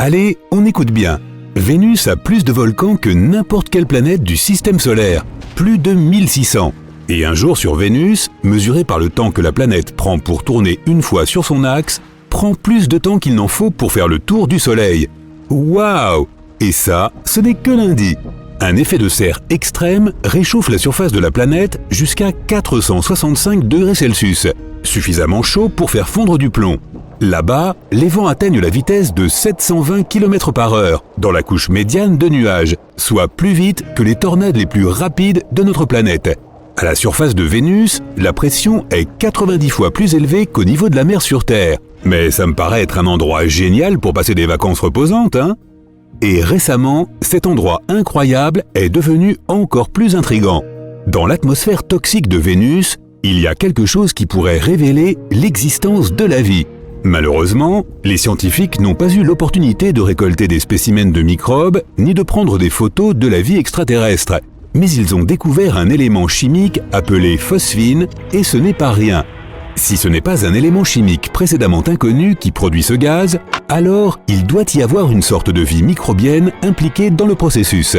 Allez, on écoute bien. Vénus a plus de volcans que n'importe quelle planète du système solaire, plus de 1600. Et un jour sur Vénus, mesuré par le temps que la planète prend pour tourner une fois sur son axe, prend plus de temps qu'il n'en faut pour faire le tour du Soleil. Waouh! Et ça, ce n'est que lundi. Un effet de serre extrême réchauffe la surface de la planète jusqu'à 465 degrés Celsius, suffisamment chaud pour faire fondre du plomb. Là-bas, les vents atteignent la vitesse de 720 km/h dans la couche médiane de nuages, soit plus vite que les tornades les plus rapides de notre planète. À la surface de Vénus, la pression est 90 fois plus élevée qu'au niveau de la mer sur Terre. Mais ça me paraît être un endroit génial pour passer des vacances reposantes, hein? Et récemment, cet endroit incroyable est devenu encore plus intrigant. Dans l'atmosphère toxique de Vénus, il y a quelque chose qui pourrait révéler l'existence de la vie. Malheureusement, les scientifiques n'ont pas eu l'opportunité de récolter des spécimens de microbes ni de prendre des photos de la vie extraterrestre. Mais ils ont découvert un élément chimique appelé phosphine et ce n'est pas rien. Si ce n'est pas un élément chimique précédemment inconnu qui produit ce gaz, alors il doit y avoir une sorte de vie microbienne impliquée dans le processus.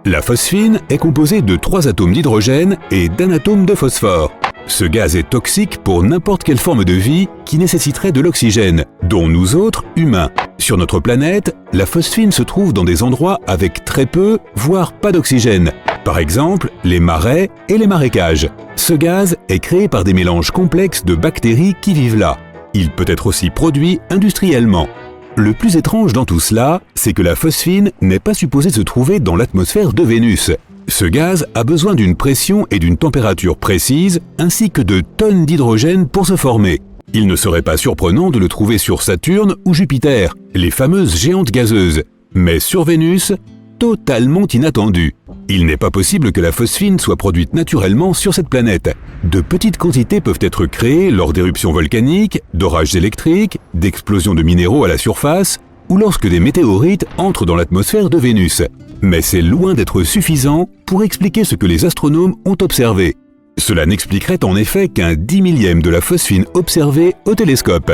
La phosphine est composée de 3 atomes d'hydrogène et d'1 atome de phosphore. Ce gaz est toxique pour n'importe quelle forme de vie qui nécessiterait de l'oxygène, dont nous autres, humains. Sur notre planète, la phosphine se trouve dans des endroits avec très peu, voire pas d'oxygène. Par exemple, les marais et les marécages. Ce gaz est créé par des mélanges complexes de bactéries qui vivent là. Il peut être aussi produit industriellement. Le plus étrange dans tout cela, c'est que la phosphine n'est pas supposée se trouver dans l'atmosphère de Vénus. Ce gaz a besoin d'une pression et d'une température précises, ainsi que de tonnes d'hydrogène pour se former. Il ne serait pas surprenant de le trouver sur Saturne ou Jupiter, les fameuses géantes gazeuses. Mais sur Vénus, totalement inattendu. Il n'est pas possible que la phosphine soit produite naturellement sur cette planète. De petites quantités peuvent être créées lors d'éruptions volcaniques, d'orages électriques, d'explosions de minéraux à la surface, ou lorsque des météorites entrent dans l'atmosphère de Vénus. Mais c'est loin d'être suffisant pour expliquer ce que les astronomes ont observé. Cela n'expliquerait en effet qu'un 10 millième de la phosphine observée au télescope.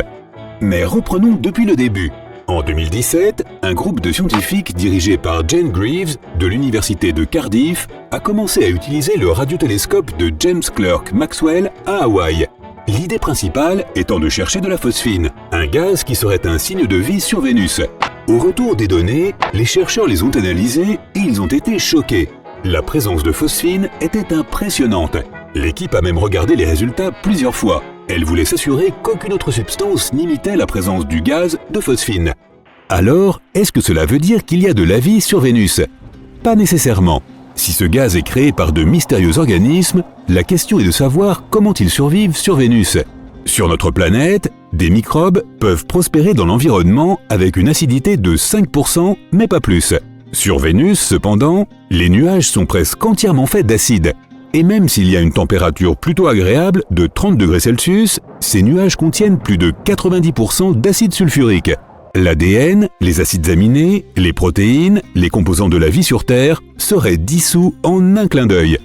Mais reprenons depuis le début. En 2017, un groupe de scientifiques dirigé par Jane Greaves de l'université de Cardiff a commencé à utiliser le radiotélescope de James Clerk Maxwell à Hawaï. L'idée principale étant de chercher de la phosphine, un gaz qui serait un signe de vie sur Vénus. Au retour des données, les chercheurs les ont analysées et ils ont été choqués. La présence de phosphine était impressionnante. L'équipe a même regardé les résultats plusieurs fois. Elle voulait s'assurer qu'aucune autre substance n'imitait la présence du gaz de phosphine. Alors, est-ce que cela veut dire qu'il y a de la vie sur Vénus? Pas nécessairement. Si ce gaz est créé par de mystérieux organismes, la question est de savoir comment ils survivent sur Vénus. Sur notre planète, des microbes peuvent prospérer dans l'environnement avec une acidité de 5%, mais pas plus. Sur Vénus, cependant, les nuages sont presque entièrement faits d'acide. Et même s'il y a une température plutôt agréable de 30 degrés Celsius, ces nuages contiennent plus de 90% d'acide sulfurique. L'ADN, les acides aminés, les protéines, les composants de la vie sur Terre seraient dissous en un clin d'œil.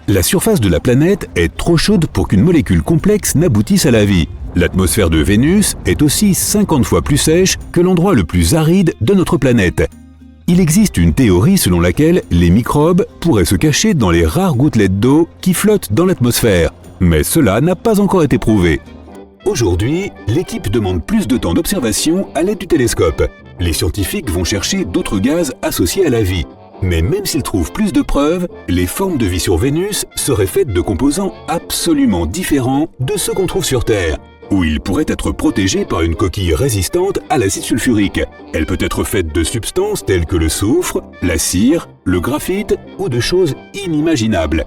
La surface de la planète est trop chaude pour qu'une molécule complexe n'aboutisse à la vie. L'atmosphère de Vénus est aussi 50 fois plus sèche que l'endroit le plus aride de notre planète. Il existe une théorie selon laquelle les microbes pourraient se cacher dans les rares gouttelettes d'eau qui flottent dans l'atmosphère. Mais cela n'a pas encore été prouvé. Aujourd'hui, l'équipe demande plus de temps d'observation à l'aide du télescope. Les scientifiques vont chercher d'autres gaz associés à la vie. Mais même s'ils trouvent plus de preuves, les formes de vie sur Vénus seraient faites de composants absolument différents de ceux qu'on trouve sur Terre, où il pourrait être protégé par une coquille résistante à l'acide sulfurique. Elle peut être faite de substances telles que le soufre, la cire, le graphite ou de choses inimaginables.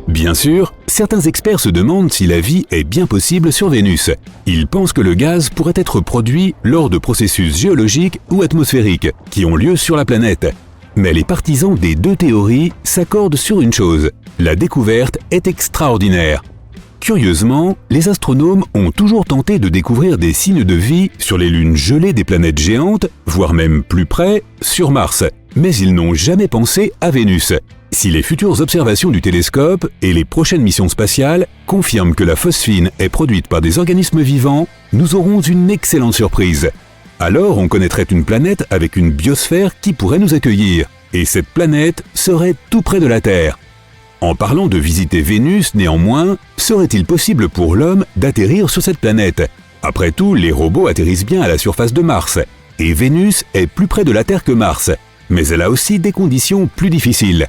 Bien sûr, certains experts se demandent si la vie est bien possible sur Vénus. Ils pensent que le gaz pourrait être produit lors de processus géologiques ou atmosphériques qui ont lieu sur la planète. Mais les partisans des deux théories s'accordent sur une chose, la découverte est extraordinaire. Curieusement, les astronomes ont toujours tenté de découvrir des signes de vie sur les lunes gelées des planètes géantes, voire même plus près, sur Mars. Mais ils n'ont jamais pensé à Vénus. Si les futures observations du télescope et les prochaines missions spatiales confirment que la phosphine est produite par des organismes vivants, nous aurons une excellente surprise. Alors on connaîtrait une planète avec une biosphère qui pourrait nous accueillir. Et cette planète serait tout près de la Terre. En parlant de visiter Vénus, néanmoins, serait-il possible pour l'homme d'atterrir sur cette planète? Après tout, les robots atterrissent bien à la surface de Mars. Et Vénus est plus près de la Terre que Mars. Mais elle a aussi des conditions plus difficiles.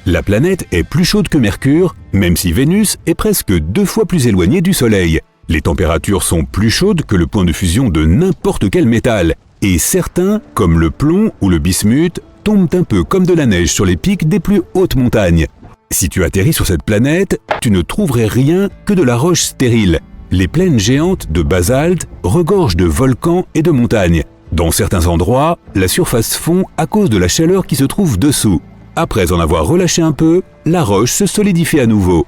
La planète est plus chaude que Mercure, même si Vénus est presque 2 fois plus éloignée du Soleil. Les températures sont plus chaudes que le point de fusion de n'importe quel métal. Et certains, comme le plomb ou le bismuth, tombent un peu comme de la neige sur les pics des plus hautes montagnes. Si tu atterris sur cette planète, tu ne trouverais rien que de la roche stérile. Les plaines géantes de basalte regorgent de volcans et de montagnes. Dans certains endroits, la surface fond à cause de la chaleur qui se trouve dessous. Après en avoir relâché un peu, la roche se solidifie à nouveau.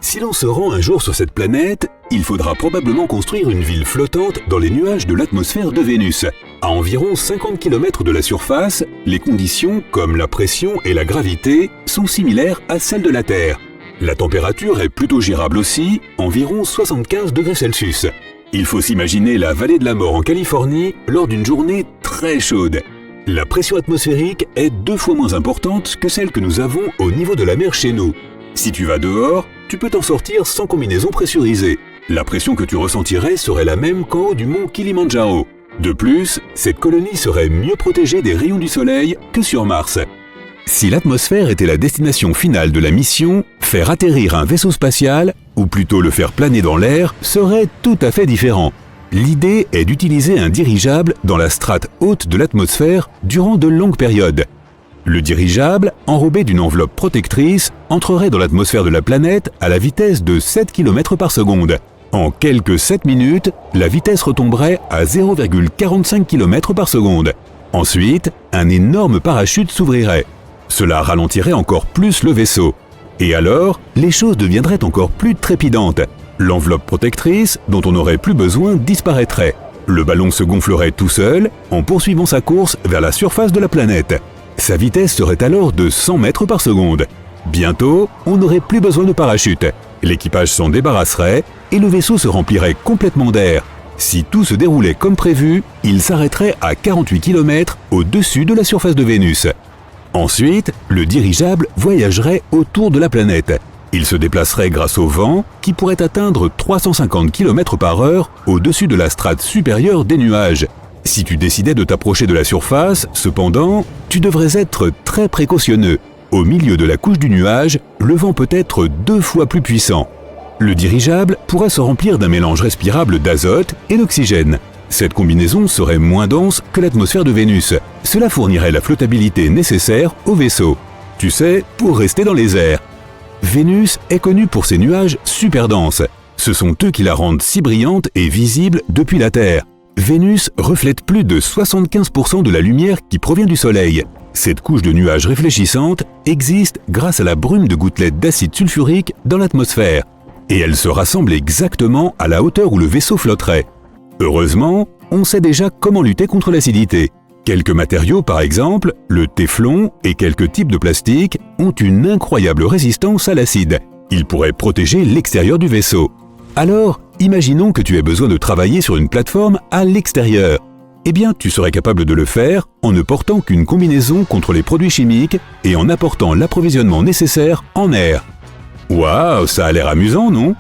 Si l'on se rend un jour sur cette planète, il faudra probablement construire une ville flottante dans les nuages de l'atmosphère de Vénus. À environ 50 km de la surface, les conditions, comme la pression et la gravité, sont similaires à celles de la Terre. La température est plutôt gérable aussi, environ 75 degrés Celsius. Il faut s'imaginer la vallée de la mort en Californie lors d'une journée très chaude. La pression atmosphérique est 2 fois moins importante que celle que nous avons au niveau de la mer chez nous. Si tu vas dehors, tu peux t'en sortir sans combinaison pressurisée. La pression que tu ressentirais serait la même qu'en haut du mont Kilimandjaro. De plus, cette colonie serait mieux protégée des rayons du soleil que sur Mars. Si l'atmosphère était la destination finale de la mission, faire atterrir un vaisseau spatial, ou plutôt le faire planer dans l'air, serait tout à fait différent. L'idée est d'utiliser un dirigeable dans la strate haute de l'atmosphère durant de longues périodes. Le dirigeable, enrobé d'une enveloppe protectrice, entrerait dans l'atmosphère de la planète à la vitesse de 7 km par seconde. En quelques 7 minutes, la vitesse retomberait à 0,45 km par seconde. Ensuite, un énorme parachute s'ouvrirait. Cela ralentirait encore plus le vaisseau. Et alors, les choses deviendraient encore plus trépidantes. L'enveloppe protectrice, dont on n'aurait plus besoin, disparaîtrait. Le ballon se gonflerait tout seul, en poursuivant sa course vers la surface de la planète. Sa vitesse serait alors de 100 mètres par seconde. Bientôt, on n'aurait plus besoin de parachute. L'équipage s'en débarrasserait et le vaisseau se remplirait complètement d'air. Si tout se déroulait comme prévu, il s'arrêterait à 48 km au-dessus de la surface de Vénus. Ensuite, le dirigeable voyagerait autour de la planète. Il se déplacerait grâce au vent qui pourrait atteindre 350 km/h au-dessus de la strate supérieure des nuages. Si tu décidais de t'approcher de la surface, cependant, tu devrais être très précautionneux. Au milieu de la couche du nuage, le vent peut être 2 fois plus puissant. Le dirigeable pourrait se remplir d'un mélange respirable d'azote et d'oxygène. Cette combinaison serait moins dense que l'atmosphère de Vénus. Cela fournirait la flottabilité nécessaire au vaisseau. Tu sais, pour rester dans les airs. Vénus est connue pour ses nuages super denses. Ce sont eux qui la rendent si brillante et visible depuis la Terre. Vénus reflète plus de 75% de la lumière qui provient du Soleil. Cette couche de nuages réfléchissante existe grâce à la brume de gouttelettes d'acide sulfurique dans l'atmosphère. Et elle se rassemble exactement à la hauteur où le vaisseau flotterait. Heureusement, on sait déjà comment lutter contre l'acidité. Quelques matériaux, par exemple, le téflon et quelques types de plastique, ont une incroyable résistance à l'acide. Ils pourraient protéger l'extérieur du vaisseau. Alors, imaginons que tu aies besoin de travailler sur une plateforme à l'extérieur. Eh bien, tu serais capable de le faire en ne portant qu'une combinaison contre les produits chimiques et en apportant l'approvisionnement nécessaire en air. Waouh, ça a l'air amusant, non ?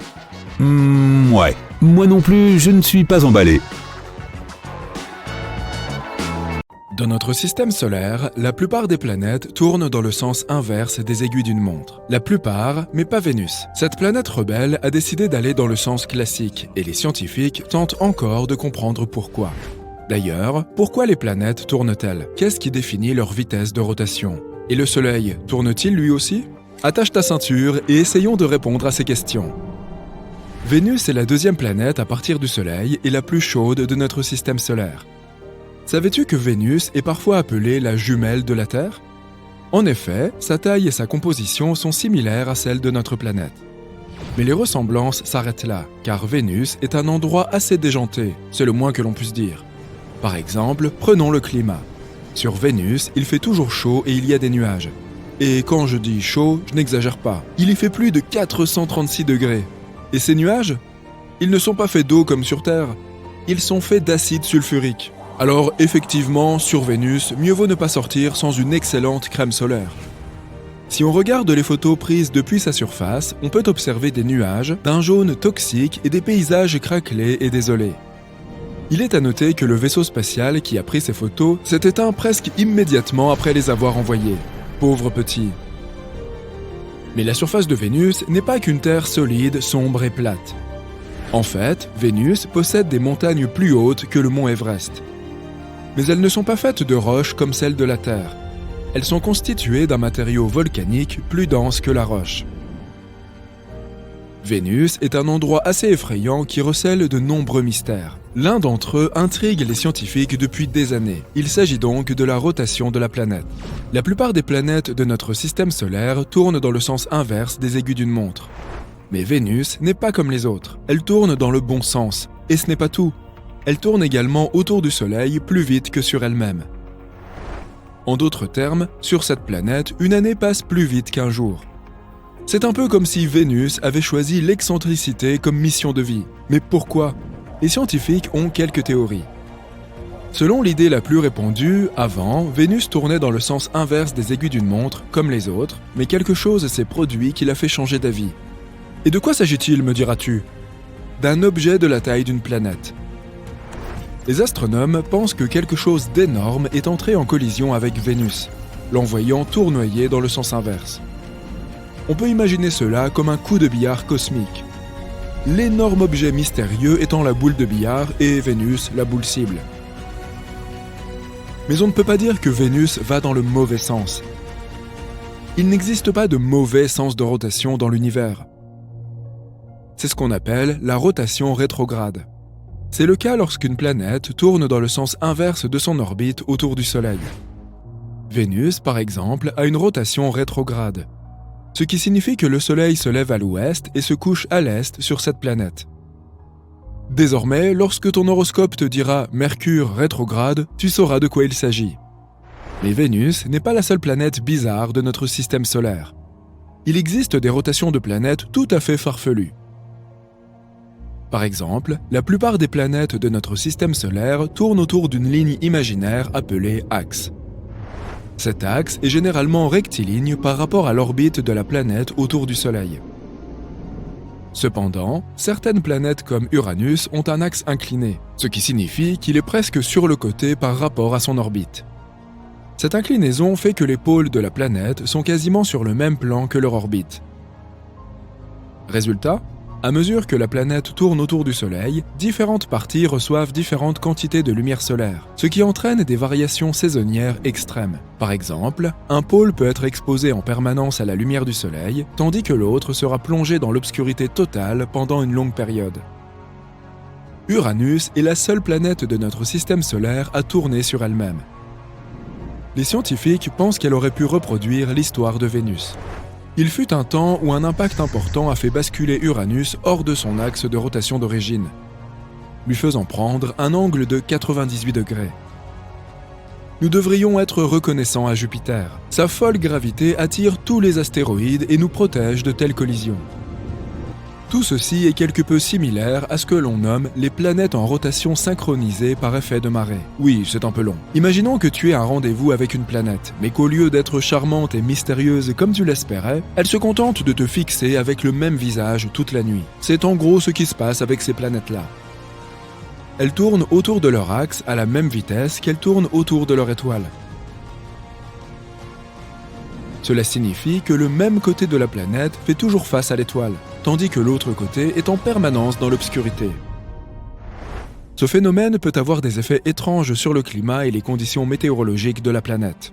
Ouais, moi non plus, je ne suis pas emballé. Dans notre système solaire, la plupart des planètes tournent dans le sens inverse des aiguilles d'une montre. La plupart, mais pas Vénus. Cette planète rebelle a décidé d'aller dans le sens classique, et les scientifiques tentent encore de comprendre pourquoi. D'ailleurs, pourquoi les planètes tournent-elles ? Qu'est-ce qui définit leur vitesse de rotation ? Et le Soleil, tourne-t-il lui aussi ? Attache ta ceinture et essayons de répondre à ces questions. Vénus est la 2e planète à partir du Soleil et la plus chaude de notre système solaire. Savais-tu que Vénus est parfois appelée la jumelle de la Terre ? En effet, sa taille et sa composition sont similaires à celles de notre planète. Mais les ressemblances s'arrêtent là, car Vénus est un endroit assez déjanté, c'est le moins que l'on puisse dire. Par exemple, prenons le climat. Sur Vénus, il fait toujours chaud et il y a des nuages. Et quand je dis chaud, je n'exagère pas. Il y fait plus de 436 degrés. Et ces nuages ? Ils ne sont pas faits d'eau comme sur Terre. Ils sont faits d'acide sulfurique. Alors effectivement, sur Vénus, mieux vaut ne pas sortir sans une excellente crème solaire. Si on regarde les photos prises depuis sa surface, on peut observer des nuages, d'un jaune toxique et des paysages craquelés et désolés. Il est à noter que le vaisseau spatial qui a pris ces photos s'est éteint presque immédiatement après les avoir envoyées. Pauvre petit. Mais la surface de Vénus n'est pas qu'une terre solide, sombre et plate. En fait, Vénus possède des montagnes plus hautes que le mont Everest. Mais elles ne sont pas faites de roches comme celles de la Terre. Elles sont constituées d'un matériau volcanique plus dense que la roche. Vénus est un endroit assez effrayant qui recèle de nombreux mystères. L'un d'entre eux intrigue les scientifiques depuis des années. Il s'agit donc de la rotation de la planète. La plupart des planètes de notre système solaire tournent dans le sens inverse des aiguilles d'une montre. Mais Vénus n'est pas comme les autres. Elle tourne dans le bon sens. Et ce n'est pas tout. Elle tourne également autour du Soleil plus vite que sur elle-même. En d'autres termes, sur cette planète, une année passe plus vite qu'un jour. C'est un peu comme si Vénus avait choisi l'excentricité comme mission de vie. Mais pourquoi ? Les scientifiques ont quelques théories. Selon l'idée la plus répandue, avant, Vénus tournait dans le sens inverse des aiguilles d'une montre, comme les autres, mais quelque chose s'est produit qui l'a fait changer d'avis. Et de quoi s'agit-il, me diras-tu ? D'un objet de la taille d'une planète. Les astronomes pensent que quelque chose d'énorme est entré en collision avec Vénus, l'envoyant tournoyer dans le sens inverse. On peut imaginer cela comme un coup de billard cosmique. L'énorme objet mystérieux étant la boule de billard et Vénus la boule cible. Mais on ne peut pas dire que Vénus va dans le mauvais sens. Il n'existe pas de mauvais sens de rotation dans l'univers. C'est ce qu'on appelle la rotation rétrograde. C'est le cas lorsqu'une planète tourne dans le sens inverse de son orbite autour du Soleil. Vénus, par exemple, a une rotation rétrograde, ce qui signifie que le Soleil se lève à l'ouest et se couche à l'est sur cette planète. Désormais, lorsque ton horoscope te dira « Mercure rétrograde », tu sauras de quoi il s'agit. Mais Vénus n'est pas la seule planète bizarre de notre système solaire. Il existe des rotations de planètes tout à fait farfelues. Par exemple, la plupart des planètes de notre système solaire tournent autour d'une ligne imaginaire appelée axe. Cet axe est généralement rectiligne par rapport à l'orbite de la planète autour du Soleil. Cependant, certaines planètes comme Uranus ont un axe incliné, ce qui signifie qu'il est presque sur le côté par rapport à son orbite. Cette inclinaison fait que les pôles de la planète sont quasiment sur le même plan que leur orbite. Résultat, à mesure que la planète tourne autour du Soleil, différentes parties reçoivent différentes quantités de lumière solaire, ce qui entraîne des variations saisonnières extrêmes. Par exemple, un pôle peut être exposé en permanence à la lumière du Soleil, tandis que l'autre sera plongé dans l'obscurité totale pendant une longue période. Uranus est la seule planète de notre système solaire à tourner sur elle-même. Les scientifiques pensent qu'elle aurait pu reproduire l'histoire de Vénus. Il fut un temps où un impact important a fait basculer Uranus hors de son axe de rotation d'origine, lui faisant prendre un angle de 98 degrés. Nous devrions être reconnaissants à Jupiter. Sa folle gravité attire tous les astéroïdes et nous protège de telles collisions. Tout ceci est quelque peu similaire à ce que l'on nomme les planètes en rotation synchronisée par effet de marée. Oui, c'est un peu long. Imaginons que tu aies un rendez-vous avec une planète, mais qu'au lieu d'être charmante et mystérieuse comme tu l'espérais, elle se contente de te fixer avec le même visage toute la nuit. C'est en gros ce qui se passe avec ces planètes-là. Elles tournent autour de leur axe à la même vitesse qu'elles tournent autour de leur étoile. Cela signifie que le même côté de la planète fait toujours face à l'étoile, tandis que l'autre côté est en permanence dans l'obscurité. Ce phénomène peut avoir des effets étranges sur le climat et les conditions météorologiques de la planète.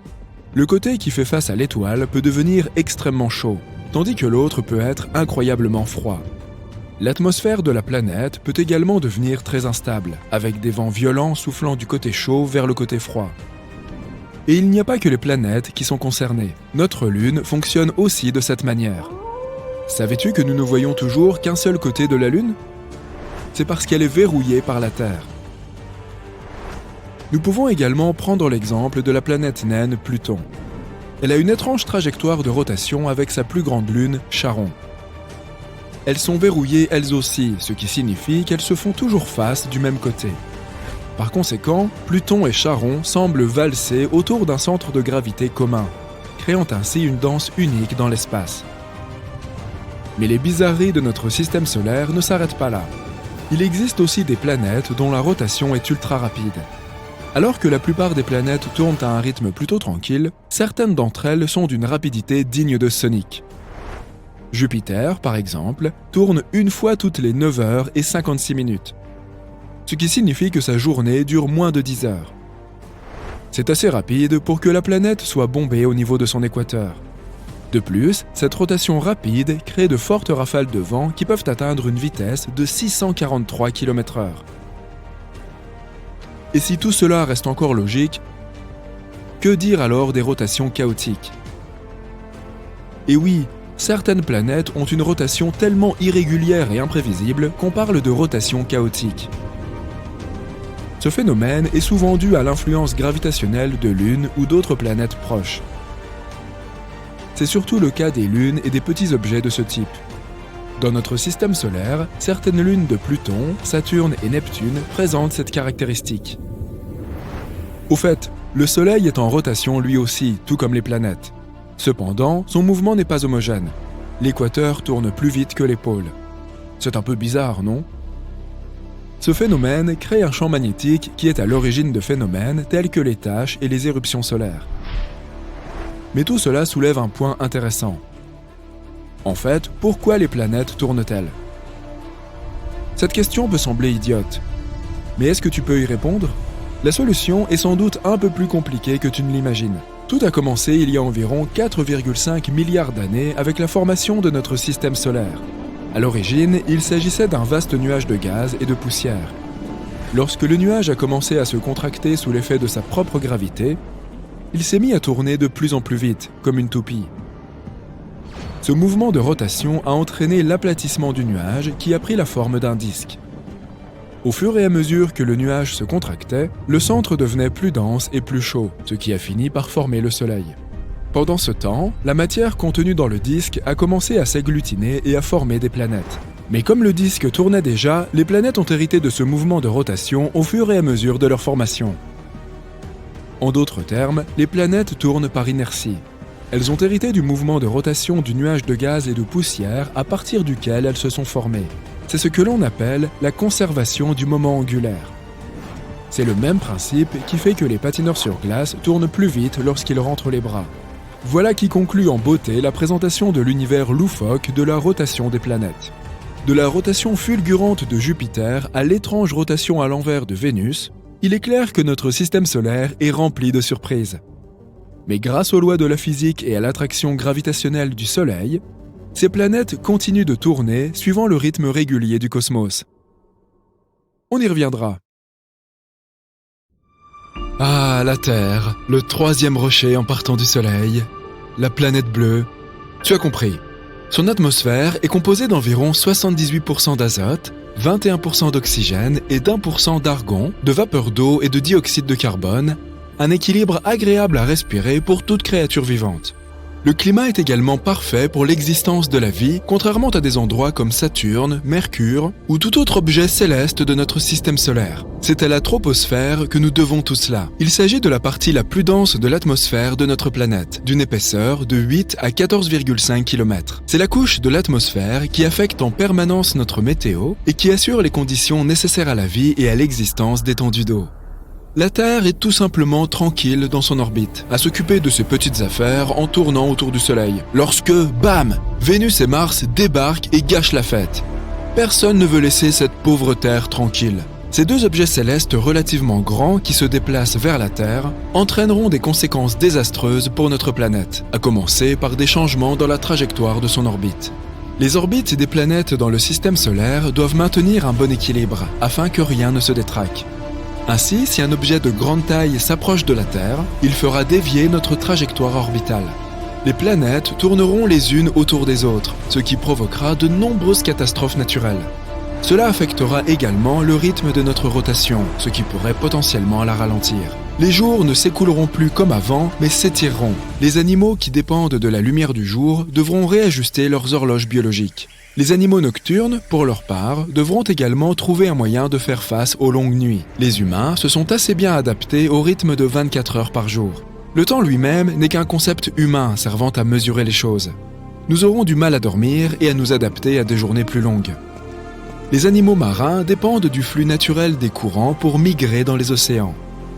Le côté qui fait face à l'étoile peut devenir extrêmement chaud, tandis que l'autre peut être incroyablement froid. L'atmosphère de la planète peut également devenir très instable, avec des vents violents soufflant du côté chaud vers le côté froid. Et il n'y a pas que les planètes qui sont concernées. Notre Lune fonctionne aussi de cette manière. Savais-tu que nous ne voyons toujours qu'un seul côté de la Lune ? C'est parce qu'elle est verrouillée par la Terre. Nous pouvons également prendre l'exemple de la planète naine Pluton. Elle a une étrange trajectoire de rotation avec sa plus grande lune, Charon. Elles sont verrouillées elles aussi, ce qui signifie qu'elles se font toujours face du même côté. Par conséquent, Pluton et Charon semblent valser autour d'un centre de gravité commun, créant ainsi une danse unique dans l'espace. Mais les bizarreries de notre système solaire ne s'arrêtent pas là. Il existe aussi des planètes dont la rotation est ultra rapide. Alors que la plupart des planètes tournent à un rythme plutôt tranquille, certaines d'entre elles sont d'une rapidité digne de Sonic. Jupiter, par exemple, tourne une fois toutes les 9h56, ce qui signifie que sa journée dure moins de 10 heures. C'est assez rapide pour que la planète soit bombée au niveau de son équateur. De plus, cette rotation rapide crée de fortes rafales de vent qui peuvent atteindre une vitesse de 643 km/h. Et si tout cela reste encore logique, que dire alors des rotations chaotiques ? Et oui, certaines planètes ont une rotation tellement irrégulière et imprévisible qu'on parle de rotation chaotique. Ce phénomène est souvent dû à l'influence gravitationnelle de lunes ou d'autres planètes proches. C'est surtout le cas des lunes et des petits objets de ce type. Dans notre système solaire, certaines lunes de Pluton, Saturne et Neptune présentent cette caractéristique. Au fait, le Soleil est en rotation lui aussi, tout comme les planètes. Cependant, son mouvement n'est pas homogène. L'équateur tourne plus vite que les pôles. C'est un peu bizarre, non ? Ce phénomène crée un champ magnétique qui est à l'origine de phénomènes tels que les taches et les éruptions solaires. Mais tout cela soulève un point intéressant. En fait, pourquoi les planètes tournent-elles ? Cette question peut sembler idiote. Mais est-ce que tu peux y répondre ? La solution est sans doute un peu plus compliquée que tu ne l'imagines. Tout a commencé il y a environ 4,5 milliards d'années avec la formation de notre système solaire. À l'origine, il s'agissait d'un vaste nuage de gaz et de poussière. Lorsque le nuage a commencé à se contracter sous l'effet de sa propre gravité, il s'est mis à tourner de plus en plus vite, comme une toupie. Ce mouvement de rotation a entraîné l'aplatissement du nuage qui a pris la forme d'un disque. Au fur et à mesure que le nuage se contractait, le centre devenait plus dense et plus chaud, ce qui a fini par former le Soleil. Pendant ce temps, la matière contenue dans le disque a commencé à s'agglutiner et à former des planètes. Mais comme le disque tournait déjà, les planètes ont hérité de ce mouvement de rotation au fur et à mesure de leur formation. En d'autres termes, les planètes tournent par inertie. Elles ont hérité du mouvement de rotation du nuage de gaz et de poussière à partir duquel elles se sont formées. C'est ce que l'on appelle la conservation du moment angulaire. C'est le même principe qui fait que les patineurs sur glace tournent plus vite lorsqu'ils rentrent les bras. Voilà qui conclut en beauté la présentation de l'univers loufoque de la rotation des planètes. De la rotation fulgurante de Jupiter à l'étrange rotation à l'envers de Vénus, il est clair que notre système solaire est rempli de surprises. Mais grâce aux lois de la physique et à l'attraction gravitationnelle du Soleil, ces planètes continuent de tourner suivant le rythme régulier du cosmos. On y reviendra. Ah, la Terre, le troisième rocher en partant du Soleil, la planète bleue. Tu as compris. Son atmosphère est composée d'environ 78% d'azote, 21% d'oxygène et d'1% d'argon, de vapeur d'eau et de dioxyde de carbone, un équilibre agréable à respirer pour toute créature vivante. Le climat est également parfait pour l'existence de la vie, contrairement à des endroits comme Saturne, Mercure ou tout autre objet céleste de notre système solaire. C'est à la troposphère que nous devons tout cela. Il s'agit de la partie la plus dense de l'atmosphère de notre planète, d'une épaisseur de 8 à 14,5 km. C'est la couche de l'atmosphère qui affecte en permanence notre météo et qui assure les conditions nécessaires à la vie et à l'existence d'étendues d'eau. La Terre est tout simplement tranquille dans son orbite, à s'occuper de ses petites affaires en tournant autour du Soleil. Lorsque, bam, Vénus et Mars débarquent et gâchent la fête. Personne ne veut laisser cette pauvre Terre tranquille. Ces deux objets célestes relativement grands qui se déplacent vers la Terre entraîneront des conséquences désastreuses pour notre planète, à commencer par des changements dans la trajectoire de son orbite. Les orbites des planètes dans le système solaire doivent maintenir un bon équilibre, afin que rien ne se détraque. Ainsi, si un objet de grande taille s'approche de la Terre, il fera dévier notre trajectoire orbitale. Les planètes tourneront les unes autour des autres, ce qui provoquera de nombreuses catastrophes naturelles. Cela affectera également le rythme de notre rotation, ce qui pourrait potentiellement la ralentir. Les jours ne s'écouleront plus comme avant, mais s'étireront. Les animaux qui dépendent de la lumière du jour devront réajuster leurs horloges biologiques. Les animaux nocturnes, pour leur part, devront également trouver un moyen de faire face aux longues nuits. Les humains se sont assez bien adaptés au rythme de 24 heures par jour. Le temps lui-même n'est qu'un concept humain servant à mesurer les choses. Nous aurons du mal à dormir et à nous adapter à des journées plus longues. Les animaux marins dépendent du flux naturel des courants pour migrer dans les océans.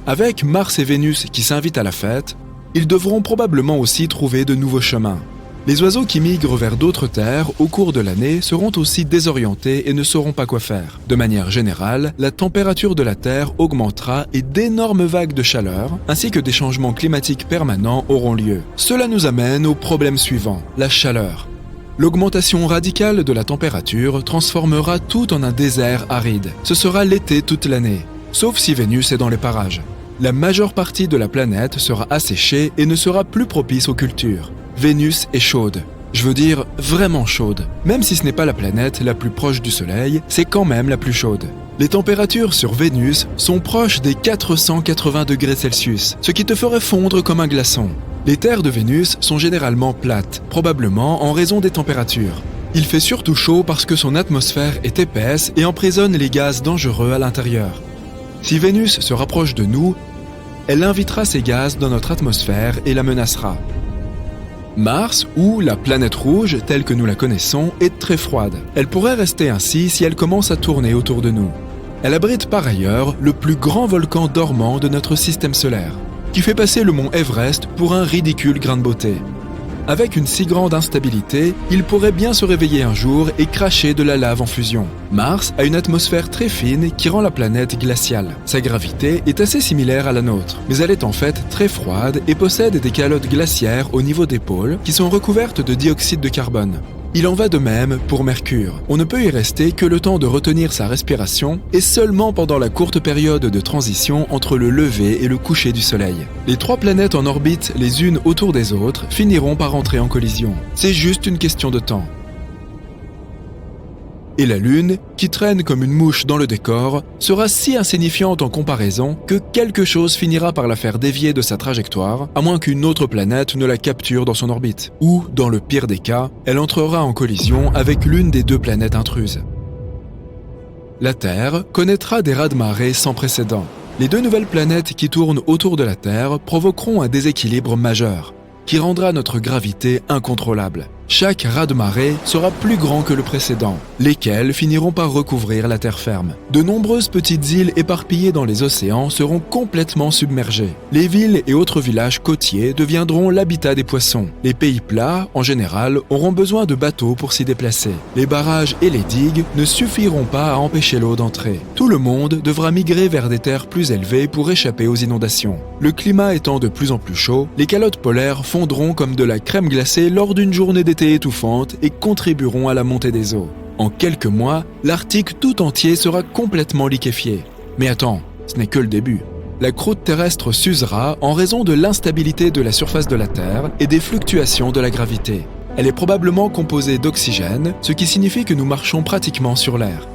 Avec Mars et Vénus qui s'invitent à la fête, ils devront probablement aussi trouver de nouveaux chemins. Les oiseaux qui migrent vers d'autres terres au cours de l'année seront aussi désorientés et ne sauront pas quoi faire. De manière générale, la température de la Terre augmentera et d'énormes vagues de chaleur, ainsi que des changements climatiques permanents auront lieu. Cela nous amène au problème suivant, la chaleur. L'augmentation radicale de la température transformera tout en un désert aride. Ce sera l'été toute l'année, sauf si Vénus est dans les parages. La majeure partie de la planète sera asséchée et ne sera plus propice aux cultures. Vénus est chaude. Je veux dire vraiment chaude. Même si ce n'est pas la planète la plus proche du Soleil, c'est quand même la plus chaude. Les températures sur Vénus sont proches des 480 degrés Celsius, ce qui te ferait fondre comme un glaçon. Les terres de Vénus sont généralement plates, probablement en raison des températures. Il fait surtout chaud parce que son atmosphère est épaisse et emprisonne les gaz dangereux à l'intérieur. Si Vénus se rapproche de nous, elle invitera ces gaz dans notre atmosphère et la menacera. Mars, ou la planète rouge telle que nous la connaissons, est très froide. Elle pourrait rester ainsi si elle commence à tourner autour de nous. Elle abrite par ailleurs le plus grand volcan dormant de notre système solaire, qui fait passer le mont Everest pour un ridicule grain de beauté. Avec une si grande instabilité, il pourrait bien se réveiller un jour et cracher de la lave en fusion. Mars a une atmosphère très fine qui rend la planète glaciale. Sa gravité est assez similaire à la nôtre, mais elle est en fait très froide et possède des calottes glaciaires au niveau des pôles qui sont recouvertes de dioxyde de carbone. Il en va de même pour Mercure. On ne peut y rester que le temps de retenir sa respiration et seulement pendant la courte période de transition entre le lever et le coucher du Soleil. Les trois planètes en orbite les unes autour des autres finiront par entrer en collision. C'est juste une question de temps. Et la Lune, qui traîne comme une mouche dans le décor, sera si insignifiante en comparaison que quelque chose finira par la faire dévier de sa trajectoire, à moins qu'une autre planète ne la capture dans son orbite. Ou, dans le pire des cas, elle entrera en collision avec l'une des deux planètes intruses. La Terre connaîtra des raz-de-marée sans précédent. Les deux nouvelles planètes qui tournent autour de la Terre provoqueront un déséquilibre majeur, qui rendra notre gravité incontrôlable. Chaque raz-de-marée sera plus grand que le précédent, lesquels finiront par recouvrir la terre ferme. De nombreuses petites îles éparpillées dans les océans seront complètement submergées. Les villes et autres villages côtiers deviendront l'habitat des poissons. Les pays plats, en général, auront besoin de bateaux pour s'y déplacer. Les barrages et les digues ne suffiront pas à empêcher l'eau d'entrer. Tout le monde devra migrer vers des terres plus élevées pour échapper aux inondations. Le climat étant de plus en plus chaud, les calottes polaires fondront comme de la crème glacée lors d'une journée d'été étouffante et contribueront à la montée des eaux. En quelques mois, l'Arctique tout entier sera complètement liquéfié. Mais attends, ce n'est que le début. La croûte terrestre s'usera en raison de l'instabilité de la surface de la Terre et des fluctuations de la gravité. Elle est probablement composée d'oxygène, ce qui signifie que nous marchons pratiquement sur l'air.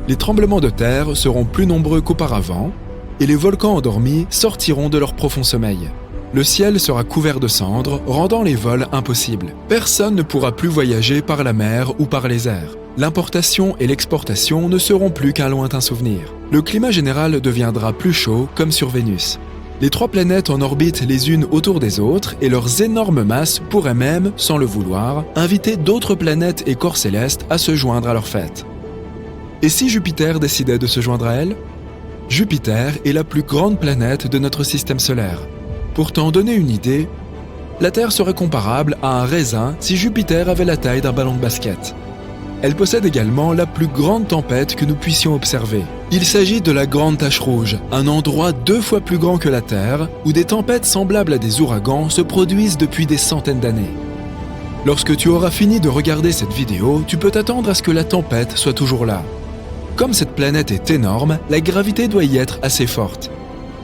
Les tremblements de terre seront plus nombreux qu'auparavant et les volcans endormis sortiront de leur profond sommeil. Le ciel sera couvert de cendres, rendant les vols impossibles. Personne ne pourra plus voyager par la mer ou par les airs. L'importation et l'exportation ne seront plus qu'un lointain souvenir. Le climat général deviendra plus chaud, comme sur Vénus. Les trois planètes en orbite les unes autour des autres et leurs énormes masses pourraient même, sans le vouloir, inviter d'autres planètes et corps célestes à se joindre à leur fête. Et si Jupiter décidait de se joindre à elle ? Jupiter est la plus grande planète de notre système solaire. Pour t'en donner une idée, la Terre serait comparable à un raisin si Jupiter avait la taille d'un ballon de basket. Elle possède également la plus grande tempête que nous puissions observer. Il s'agit de la Grande Tache Rouge, un endroit 2 fois plus grand que la Terre, où des tempêtes semblables à des ouragans se produisent depuis des centaines d'années. Lorsque tu auras fini de regarder cette vidéo, tu peux t'attendre à ce que la tempête soit toujours là. Comme cette planète est énorme, la gravité doit y être assez forte.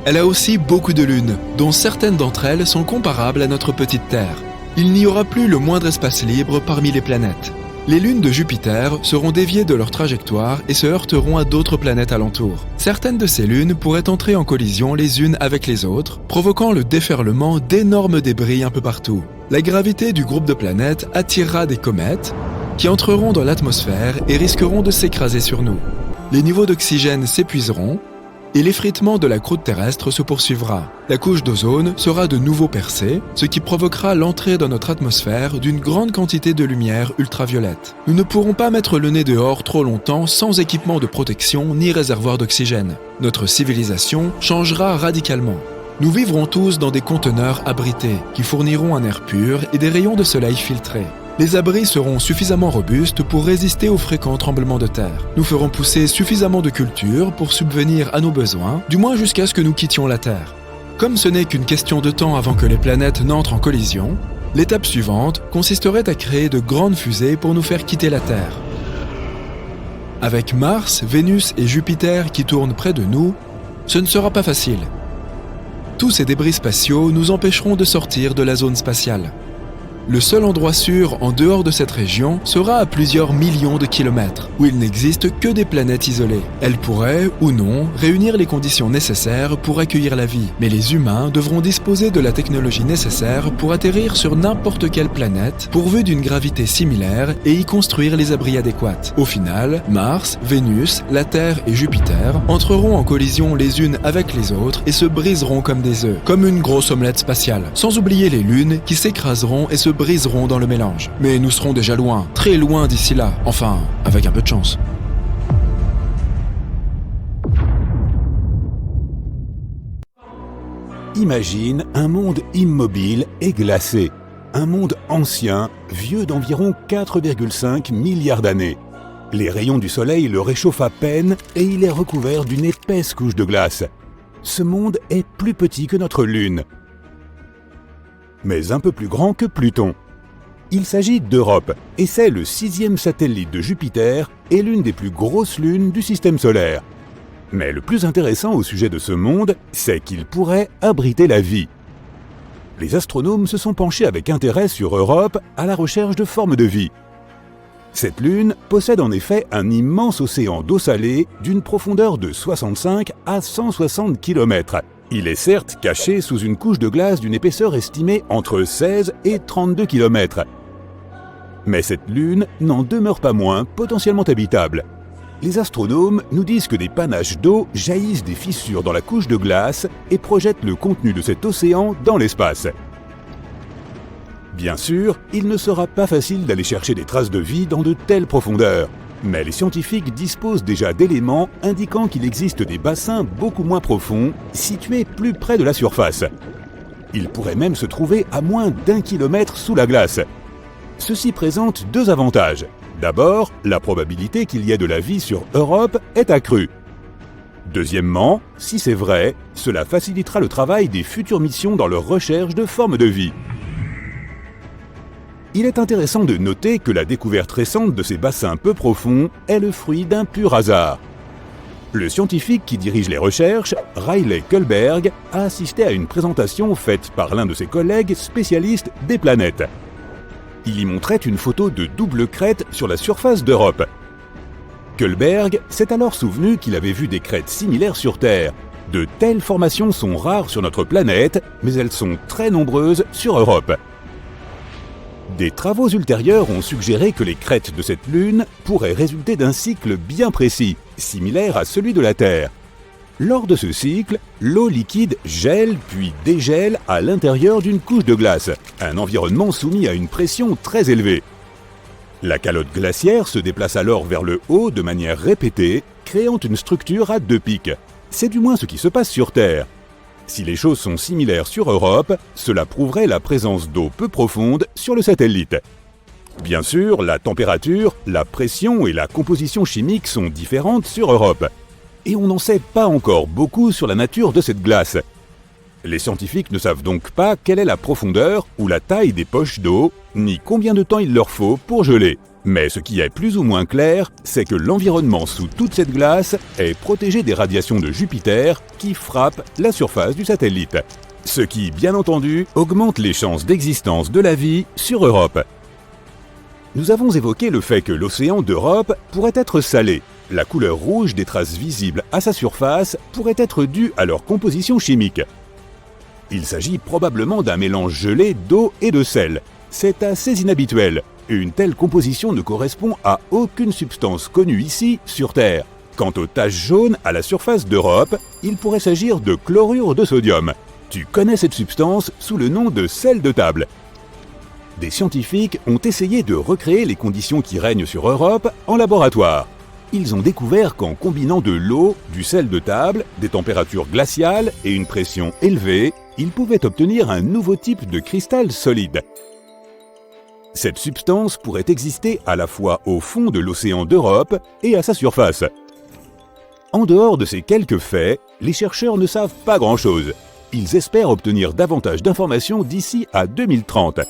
Elle a aussi beaucoup de lunes, dont certaines d'entre elles sont comparables à notre petite Terre. Il n'y aura plus le moindre espace libre parmi les planètes. Les lunes de Jupiter seront déviées de leur trajectoire et se heurteront à d'autres planètes alentour. Certaines de ces lunes pourraient entrer en collision les unes avec les autres, provoquant le déferlement d'énormes débris un peu partout. La gravité du groupe de planètes attirera des comètes, qui entreront dans l'atmosphère et risqueront de s'écraser sur nous. Les niveaux d'oxygène s'épuiseront et l'effritement de la croûte terrestre se poursuivra. La couche d'ozone sera de nouveau percée, ce qui provoquera l'entrée dans notre atmosphère d'une grande quantité de lumière ultraviolette. Nous ne pourrons pas mettre le nez dehors trop longtemps sans équipement de protection ni réservoir d'oxygène. Notre civilisation changera radicalement. Nous vivrons tous dans des conteneurs abrités qui fourniront un air pur et des rayons de soleil filtrés. Les abris seront suffisamment robustes pour résister aux fréquents tremblements de terre. Nous ferons pousser suffisamment de cultures pour subvenir à nos besoins, du moins jusqu'à ce que nous quittions la Terre. Comme ce n'est qu'une question de temps avant que les planètes n'entrent en collision, l'étape suivante consisterait à créer de grandes fusées pour nous faire quitter la Terre. Avec Mars, Vénus et Jupiter qui tournent près de nous, ce ne sera pas facile. Tous ces débris spatiaux nous empêcheront de sortir de la zone spatiale. Le seul endroit sûr en dehors de cette région sera à plusieurs millions de kilomètres, où il n'existe que des planètes isolées. Elles pourraient, ou non, réunir les conditions nécessaires pour accueillir la vie. Mais les humains devront disposer de la technologie nécessaire pour atterrir sur n'importe quelle planète, pourvue d'une gravité similaire, et y construire les abris adéquats. Au final, Mars, Vénus, la Terre et Jupiter entreront en collision les unes avec les autres et se briseront comme des œufs, comme une grosse omelette spatiale. Sans oublier les lunes qui s'écraseront et se briseront dans le mélange. Mais nous serons déjà loin, très loin d'ici là. Enfin, avec un peu de chance. Imagine un monde immobile et glacé. Un monde ancien, vieux d'environ 4,5 milliards d'années. Les rayons du soleil le réchauffent à peine et il est recouvert d'une épaisse couche de glace. Ce monde est plus petit que notre Lune, mais un peu plus grand que Pluton. Il s'agit d'Europe, et c'est le 6e satellite de Jupiter et l'une des plus grosses lunes du système solaire. Mais le plus intéressant au sujet de ce monde, c'est qu'il pourrait abriter la vie. Les astronomes se sont penchés avec intérêt sur Europe à la recherche de formes de vie. Cette lune possède en effet un immense océan d'eau salée d'une profondeur de 65 à 160 km. Il est certes caché sous une couche de glace d'une épaisseur estimée entre 16 et 32 km. Mais cette lune n'en demeure pas moins potentiellement habitable. Les astronomes nous disent que des panaches d'eau jaillissent des fissures dans la couche de glace et projettent le contenu de cet océan dans l'espace. Bien sûr, il ne sera pas facile d'aller chercher des traces de vie dans de telles profondeurs. Mais les scientifiques disposent déjà d'éléments indiquant qu'il existe des bassins beaucoup moins profonds, situés plus près de la surface. Ils pourraient même se trouver à moins d'1 kilomètre sous la glace. Ceci présente deux avantages. D'abord, la probabilité qu'il y ait de la vie sur Europe est accrue. Deuxièmement, si c'est vrai, cela facilitera le travail des futures missions dans leur recherche de formes de vie. Il est intéressant de noter que la découverte récente de ces bassins peu profonds est le fruit d'un pur hasard. Le scientifique qui dirige les recherches, Riley Kullberg, a assisté à une présentation faite par l'un de ses collègues spécialistes des planètes. Il y montrait une photo de double crête sur la surface d'Europe. Kullberg s'est alors souvenu qu'il avait vu des crêtes similaires sur Terre. De telles formations sont rares sur notre planète, mais elles sont très nombreuses sur Europe. Des travaux ultérieurs ont suggéré que les crêtes de cette lune pourraient résulter d'un cycle bien précis, similaire à celui de la Terre. Lors de ce cycle, l'eau liquide gèle puis dégèle à l'intérieur d'une couche de glace, un environnement soumis à une pression très élevée. La calotte glaciaire se déplace alors vers le haut de manière répétée, créant une structure à deux pics. C'est du moins ce qui se passe sur Terre. Si les choses sont similaires sur Europe, cela prouverait la présence d'eau peu profonde sur le satellite. Bien sûr, la température, la pression et la composition chimique sont différentes sur Europe. Et on n'en sait pas encore beaucoup sur la nature de cette glace. Les scientifiques ne savent donc pas quelle est la profondeur ou la taille des poches d'eau, ni combien de temps il leur faut pour geler. Mais ce qui est plus ou moins clair, c'est que l'environnement sous toute cette glace est protégé des radiations de Jupiter qui frappent la surface du satellite. Ce qui, bien entendu, augmente les chances d'existence de la vie sur Europe. Nous avons évoqué le fait que l'océan d'Europe pourrait être salé. La couleur rouge des traces visibles à sa surface pourrait être due à leur composition chimique. Il s'agit probablement d'un mélange gelé d'eau et de sel. C'est assez inhabituel. Une telle composition ne correspond à aucune substance connue ici sur Terre. Quant aux taches jaunes à la surface d'Europe, il pourrait s'agir de chlorure de sodium. Tu connais cette substance sous le nom de sel de table. Des scientifiques ont essayé de recréer les conditions qui règnent sur Europe en laboratoire. Ils ont découvert qu'en combinant de l'eau, du sel de table, des températures glaciales et une pression élevée, ils pouvaient obtenir un nouveau type de cristal solide. Cette substance pourrait exister à la fois au fond de l'océan d'Europe et à sa surface. En dehors de ces quelques faits, les chercheurs ne savent pas grand-chose. Ils espèrent obtenir davantage d'informations d'ici à 2030.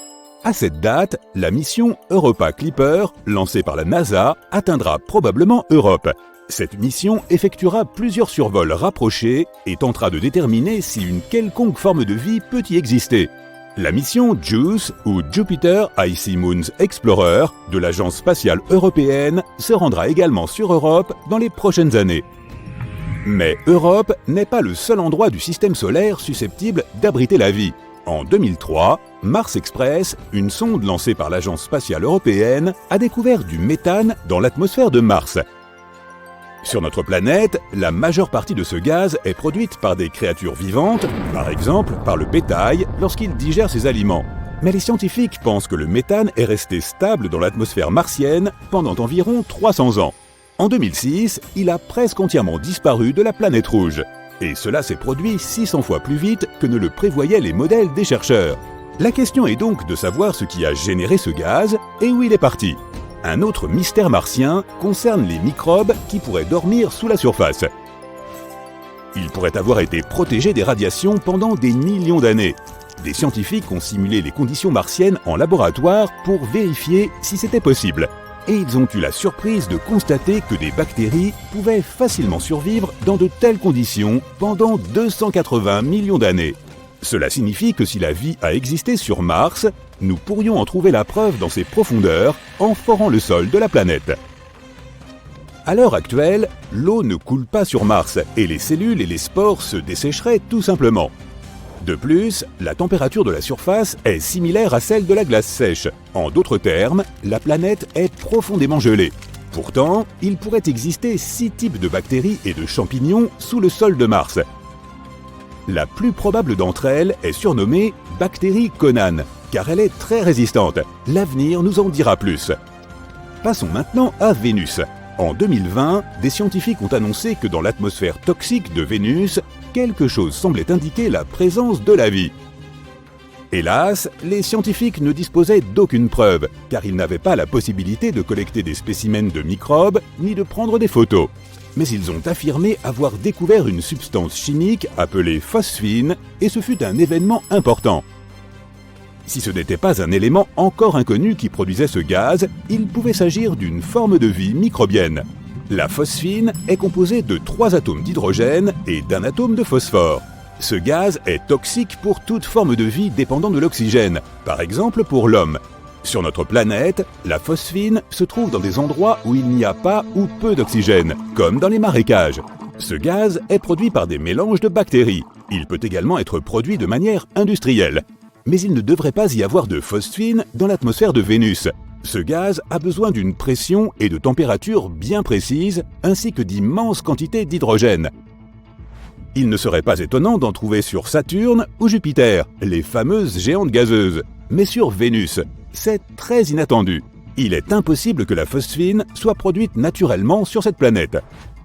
À cette date, la mission Europa Clipper, lancée par la NASA, atteindra probablement Europe. Cette mission effectuera plusieurs survols rapprochés et tentera de déterminer si une quelconque forme de vie peut y exister. La mission JUICE, ou Jupiter Icy Moons Explorer, de l'Agence spatiale européenne, se rendra également sur Europe dans les prochaines années. Mais Europe n'est pas le seul endroit du système solaire susceptible d'abriter la vie. En 2003, Mars Express, une sonde lancée par l'Agence spatiale européenne, a découvert du méthane dans l'atmosphère de Mars. Sur notre planète, la majeure partie de ce gaz est produite par des créatures vivantes, par exemple par le bétail lorsqu'il digère ses aliments. Mais les scientifiques pensent que le méthane est resté stable dans l'atmosphère martienne pendant environ 300 ans. En 2006, il a presque entièrement disparu de la planète rouge. Et cela s'est produit 600 fois plus vite que ne le prévoyaient les modèles des chercheurs. La question est donc de savoir ce qui a généré ce gaz et où il est parti. Un autre mystère martien concerne les microbes qui pourraient dormir sous la surface. Ils pourraient avoir été protégés des radiations pendant des millions d'années. Des scientifiques ont simulé les conditions martiennes en laboratoire pour vérifier si c'était possible. Et ils ont eu la surprise de constater que des bactéries pouvaient facilement survivre dans de telles conditions pendant 280 millions d'années. Cela signifie que si la vie a existé sur Mars, nous pourrions en trouver la preuve dans ses profondeurs en forant le sol de la planète. À l'heure actuelle, l'eau ne coule pas sur Mars et les cellules et les spores se dessécheraient tout simplement. De plus, la température de la surface est similaire à celle de la glace sèche. En d'autres termes, la planète est profondément gelée. Pourtant, il pourrait exister 6 types de bactéries et de champignons sous le sol de Mars. La plus probable d'entre elles est surnommée bactérie Conan, car elle est très résistante. L'avenir nous en dira plus. Passons maintenant à Vénus. En 2020, des scientifiques ont annoncé que dans l'atmosphère toxique de Vénus, quelque chose semblait indiquer la présence de la vie. Hélas, les scientifiques ne disposaient d'aucune preuve, car ils n'avaient pas la possibilité de collecter des spécimens de microbes ni de prendre des photos. Mais ils ont affirmé avoir découvert une substance chimique appelée phosphine, et ce fut un événement important. Si ce n'était pas un élément encore inconnu qui produisait ce gaz, il pouvait s'agir d'une forme de vie microbienne. La phosphine est composée de 3 atomes d'hydrogène et d'un atome de phosphore. Ce gaz est toxique pour toute forme de vie dépendant de l'oxygène, par exemple pour l'homme. Sur notre planète, la phosphine se trouve dans des endroits où il n'y a pas ou peu d'oxygène, comme dans les marécages. Ce gaz est produit par des mélanges de bactéries. Il peut également être produit de manière industrielle. Mais il ne devrait pas y avoir de phosphine dans l'atmosphère de Vénus. Ce gaz a besoin d'une pression et de température bien précises, ainsi que d'immenses quantités d'hydrogène. Il ne serait pas étonnant d'en trouver sur Saturne ou Jupiter, les fameuses géantes gazeuses. Mais sur Vénus, c'est très inattendu. Il est impossible que la phosphine soit produite naturellement sur cette planète.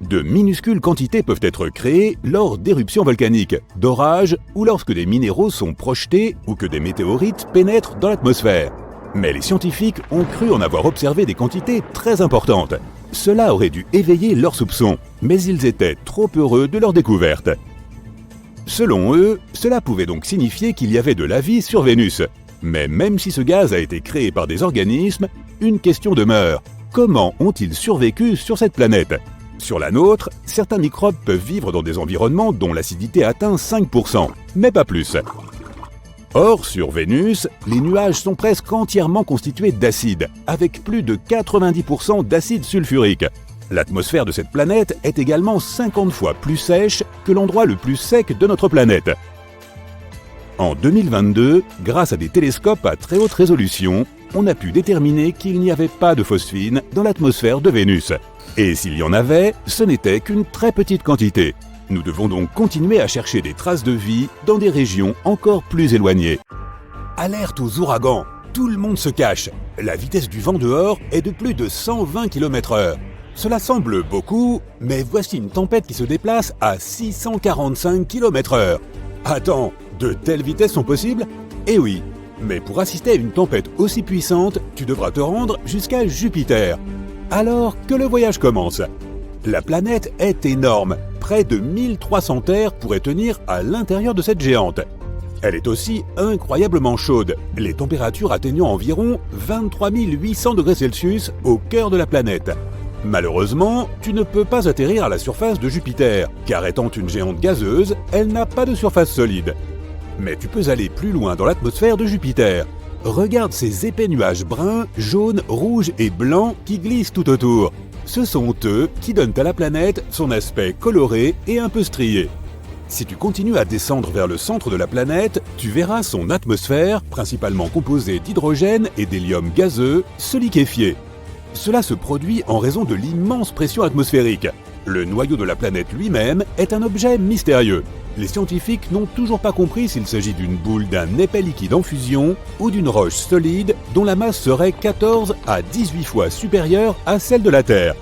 De minuscules quantités peuvent être créées lors d'éruptions volcaniques, d'orages ou lorsque des minéraux sont projetés ou que des météorites pénètrent dans l'atmosphère. Mais les scientifiques ont cru en avoir observé des quantités très importantes. Cela aurait dû éveiller leurs soupçons, mais ils étaient trop heureux de leur découverte. Selon eux, cela pouvait donc signifier qu'il y avait de la vie sur Vénus. Mais même si ce gaz a été créé par des organismes, une question demeure. Comment ont-ils survécu sur cette planète ? Sur la nôtre, certains microbes peuvent vivre dans des environnements dont l'acidité atteint 5%, mais pas plus. Or, sur Vénus, les nuages sont presque entièrement constitués d'acide, avec plus de 90% d'acide sulfurique. L'atmosphère de cette planète est également 50 fois plus sèche que l'endroit le plus sec de notre planète. En 2022, grâce à des télescopes à très haute résolution, on a pu déterminer qu'il n'y avait pas de phosphine dans l'atmosphère de Vénus. Et s'il y en avait, ce n'était qu'une très petite quantité. Nous devons donc continuer à chercher des traces de vie dans des régions encore plus éloignées. Alerte aux ouragans! Tout le monde se cache. La vitesse du vent dehors est de plus de 120 km/h. Cela semble beaucoup, mais voici une tempête qui se déplace à 645 km/h. Attends, de telles vitesses sont possibles? Eh oui, mais pour assister à une tempête aussi puissante, tu devras te rendre jusqu'à Jupiter. Alors que le voyage commence. La planète est énorme. Près de 1300 terres pourraient tenir à l'intérieur de cette géante. Elle est aussi incroyablement chaude, les températures atteignant environ 23 800 degrés Celsius au cœur de la planète. Malheureusement, tu ne peux pas atterrir à la surface de Jupiter, car étant une géante gazeuse, elle n'a pas de surface solide. Mais tu peux aller plus loin dans l'atmosphère de Jupiter. Regarde ces épais nuages bruns, jaunes, rouges et blancs qui glissent tout autour. Ce sont eux qui donnent à la planète son aspect coloré et un peu strié. Si tu continues à descendre vers le centre de la planète, tu verras son atmosphère, principalement composée d'hydrogène et d'hélium gazeux, se liquéfier. Cela se produit en raison de l'immense pression atmosphérique. Le noyau de la planète lui-même est un objet mystérieux. Les scientifiques n'ont toujours pas compris s'il s'agit d'une boule d'un épais liquide en fusion ou d'une roche solide dont la masse serait 14 à 18 fois supérieure à celle de la Terre.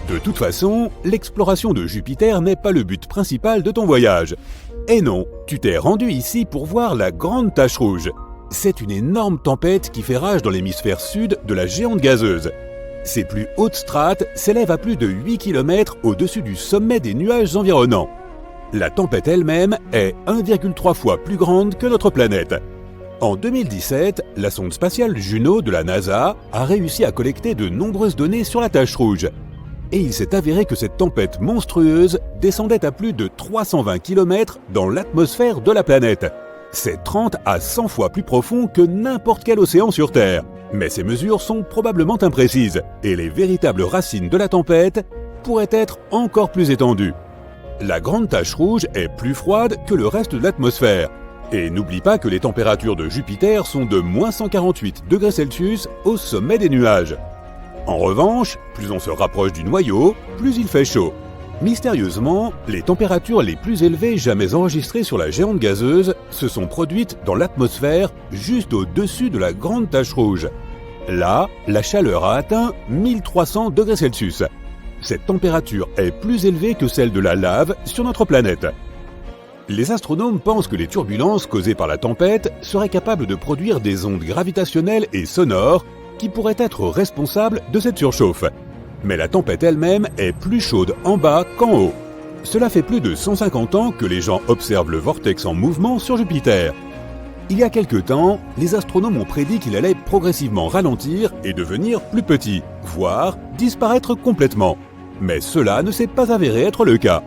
De toute façon, l'exploration de Jupiter n'est pas le but principal de ton voyage. Et non, tu t'es rendu ici pour voir la Grande Tache Rouge. C'est une énorme tempête qui fait rage dans l'hémisphère sud de la géante gazeuse. Ses plus hautes strates s'élèvent à plus de 8 km au-dessus du sommet des nuages environnants. La tempête elle-même est 1,3 fois plus grande que notre planète. En 2017, la sonde spatiale Juno de la NASA a réussi à collecter de nombreuses données sur la tache rouge. Et il s'est avéré que cette tempête monstrueuse descendait à plus de 320 km dans l'atmosphère de la planète. C'est 30 à 100 fois plus profond que n'importe quel océan sur Terre. Mais ces mesures sont probablement imprécises, et les véritables racines de la tempête pourraient être encore plus étendues. La Grande Tache Rouge est plus froide que le reste de l'atmosphère. Et n'oublie pas que les températures de Jupiter sont de moins 148 degrés Celsius au sommet des nuages. En revanche, plus on se rapproche du noyau, plus il fait chaud. Mystérieusement, les températures les plus élevées jamais enregistrées sur la géante gazeuse se sont produites dans l'atmosphère juste au-dessus de la Grande Tache Rouge. Là, la chaleur a atteint 1300 degrés Celsius. Cette température est plus élevée que celle de la lave sur notre planète. Les astronomes pensent que les turbulences causées par la tempête seraient capables de produire des ondes gravitationnelles et sonores qui pourraient être responsables de cette surchauffe. Mais la tempête elle-même est plus chaude en bas qu'en haut. Cela fait plus de 150 ans que les gens observent le vortex en mouvement sur Jupiter. Il y a quelque temps, les astronomes ont prédit qu'il allait progressivement ralentir et devenir plus petit, voire disparaître complètement. Mais cela ne s'est pas avéré être le cas.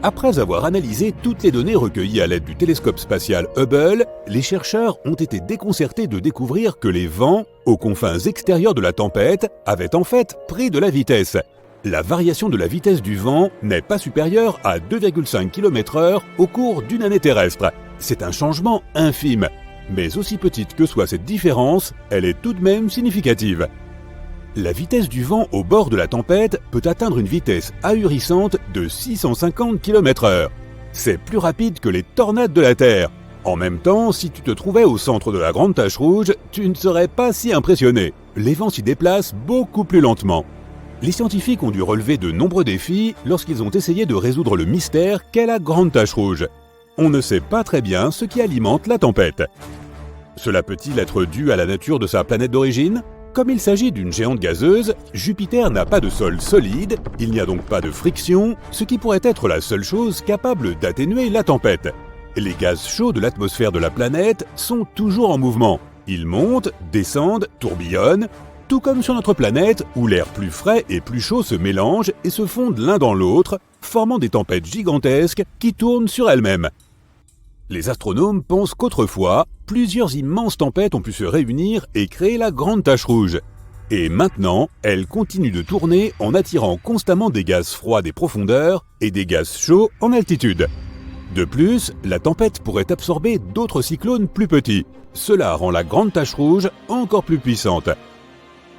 Après avoir analysé toutes les données recueillies à l'aide du télescope spatial Hubble, les chercheurs ont été déconcertés de découvrir que les vents, aux confins extérieurs de la tempête, avaient en fait pris de la vitesse. La variation de la vitesse du vent n'est pas supérieure à 2,5 km/h au cours d'une année terrestre. C'est un changement infime. Mais aussi petite que soit cette différence, elle est tout de même significative. La vitesse du vent au bord de la tempête peut atteindre une vitesse ahurissante de 650 km/h. C'est plus rapide que les tornades de la Terre. En même temps, si tu te trouvais au centre de la Grande Tache Rouge, tu ne serais pas si impressionné. Les vents s'y déplacent beaucoup plus lentement. Les scientifiques ont dû relever de nombreux défis lorsqu'ils ont essayé de résoudre le mystère qu'est la Grande Tache Rouge. On ne sait pas très bien ce qui alimente la tempête. Cela peut-il être dû à la nature de sa planète d'origine ? Comme il s'agit d'une géante gazeuse, Jupiter n'a pas de sol solide, il n'y a donc pas de friction, ce qui pourrait être la seule chose capable d'atténuer la tempête. Les gaz chauds de l'atmosphère de la planète sont toujours en mouvement. Ils montent, descendent, tourbillonnent, tout comme sur notre planète où l'air plus frais et plus chaud se mélangent et se fondent l'un dans l'autre, formant des tempêtes gigantesques qui tournent sur elles-mêmes. Les astronomes pensent qu'autrefois, plusieurs immenses tempêtes ont pu se réunir et créer la Grande Tache Rouge. Et maintenant, elles continuent de tourner en attirant constamment des gaz froids des profondeurs et des gaz chauds en altitude. De plus, la tempête pourrait absorber d'autres cyclones plus petits. Cela rend la grande tache rouge encore plus puissante.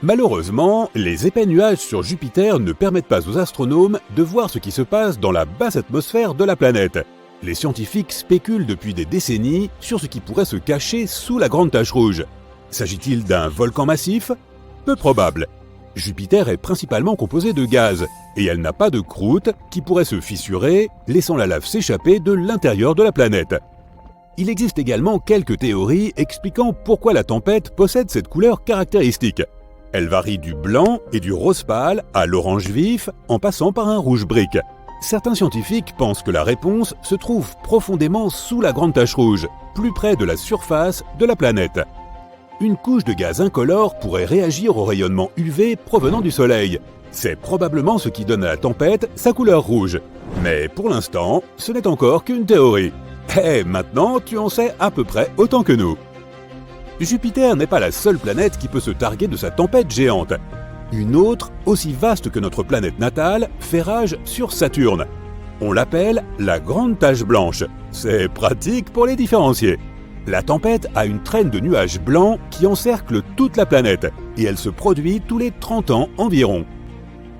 Malheureusement, les épais nuages sur Jupiter ne permettent pas aux astronomes de voir ce qui se passe dans la basse atmosphère de la planète. Les scientifiques spéculent depuis des décennies sur ce qui pourrait se cacher sous la grande tache rouge. S'agit-il d'un volcan massif ? Peu probable. Jupiter est principalement composé de gaz, et elle n'a pas de croûte qui pourrait se fissurer, laissant la lave s'échapper de l'intérieur de la planète. Il existe également quelques théories expliquant pourquoi la tempête possède cette couleur caractéristique. Elle varie du blanc et du rose pâle à l'orange vif, en passant par un rouge brique. Certains scientifiques pensent que la réponse se trouve profondément sous la grande tache rouge, plus près de la surface de la planète. Une couche de gaz incolore pourrait réagir au rayonnement UV provenant du Soleil. C'est probablement ce qui donne à la tempête sa couleur rouge. Mais pour l'instant, ce n'est encore qu'une théorie. Et maintenant, tu en sais à peu près autant que nous. Jupiter n'est pas la seule planète qui peut se targuer de sa tempête géante. Une autre, aussi vaste que notre planète natale, fait rage sur Saturne. On l'appelle la Grande Tache Blanche. C'est pratique pour les différencier. La tempête a une traîne de nuages blancs qui encercle toute la planète, et elle se produit tous les 30 ans environ.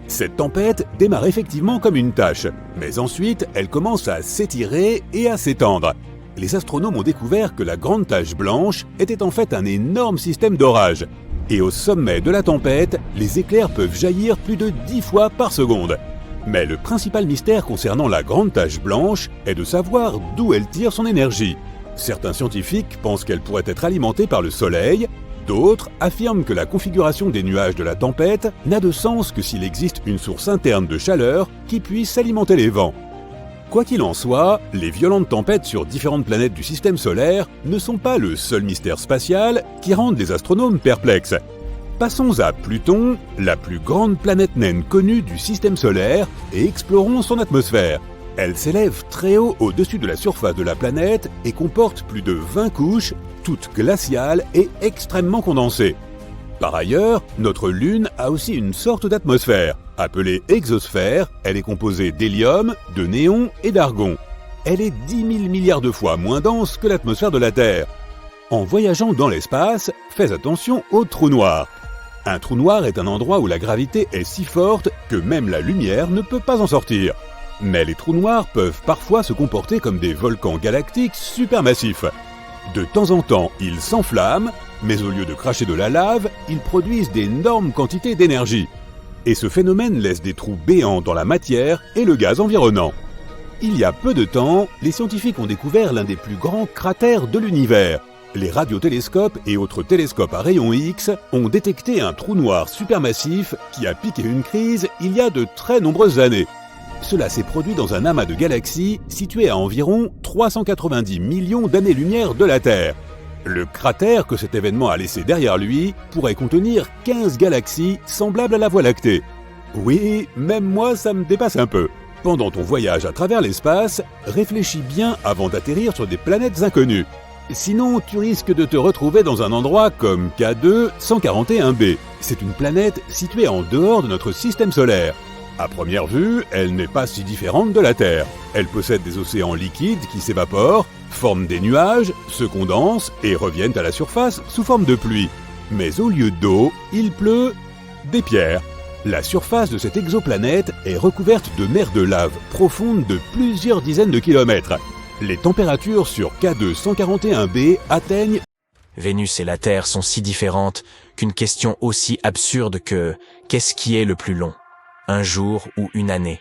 Cette tempête démarre effectivement comme une tache, mais ensuite elle commence à s'étirer et à s'étendre. Les astronomes ont découvert que la Grande Tache Blanche était en fait un énorme système d'orage. Et au sommet de la tempête, les éclairs peuvent jaillir plus de 10 fois par seconde. Mais le principal mystère concernant la Grande Tache Blanche est de savoir d'où elle tire son énergie. Certains scientifiques pensent qu'elle pourrait être alimentée par le Soleil, d'autres affirment que la configuration des nuages de la tempête n'a de sens que s'il existe une source interne de chaleur qui puisse alimenter les vents. Quoi qu'il en soit, les violentes tempêtes sur différentes planètes du système solaire ne sont pas le seul mystère spatial qui rend les astronomes perplexes. Passons à Pluton, la plus grande planète naine connue du système solaire, et explorons son atmosphère. Elle s'élève très haut au-dessus de la surface de la planète et comporte plus de 20 couches, toutes glaciales et extrêmement condensées. Par ailleurs, notre Lune a aussi une sorte d'atmosphère. Appelée exosphère, elle est composée d'hélium, de néon et d'argon. Elle est 10 000 milliards de fois moins dense que l'atmosphère de la Terre. En voyageant dans l'espace, fais attention aux trous noirs. Un trou noir est un endroit où la gravité est si forte que même la lumière ne peut pas en sortir. Mais les trous noirs peuvent parfois se comporter comme des volcans galactiques supermassifs. De temps en temps, ils s'enflamment, mais au lieu de cracher de la lave, ils produisent d'énormes quantités d'énergie. Et ce phénomène laisse des trous béants dans la matière et le gaz environnant. Il y a peu de temps, les scientifiques ont découvert l'un des plus grands cratères de l'univers. Les radiotélescopes et autres télescopes à rayons X ont détecté un trou noir supermassif qui a piqué une crise il y a de très nombreuses années. Cela s'est produit dans un amas de galaxies situé à environ 390 millions d'années-lumière de la Terre. Le cratère que cet événement a laissé derrière lui pourrait contenir 15 galaxies semblables à la Voie lactée. Oui, même moi ça me dépasse un peu. Pendant ton voyage à travers l'espace, réfléchis bien avant d'atterrir sur des planètes inconnues. Sinon, tu risques de te retrouver dans un endroit comme K2 141b. C'est une planète située en dehors de notre système solaire. À première vue, elle n'est pas si différente de la Terre. Elle possède des océans liquides qui s'évaporent, forment des nuages, se condensent et reviennent à la surface sous forme de pluie. Mais au lieu d'eau, il pleut des pierres. La surface de cette exoplanète est recouverte de mers de lave profondes de plusieurs dizaines de kilomètres. Les températures sur K2 141b atteignent... Vénus et la Terre sont si différentes qu'une question aussi absurde que « qu'est-ce qui est le plus long ? Un jour ou une année ?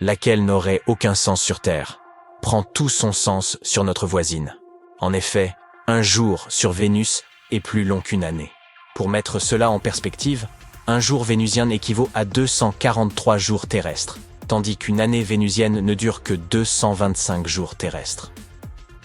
Laquelle n'aurait aucun sens sur Terre, prend tout son sens sur notre voisine. En effet, un jour sur Vénus est plus long qu'une année. Pour mettre cela en perspective, un jour vénusien équivaut à 243 jours terrestres, tandis qu'une année vénusienne ne dure que 225 jours terrestres.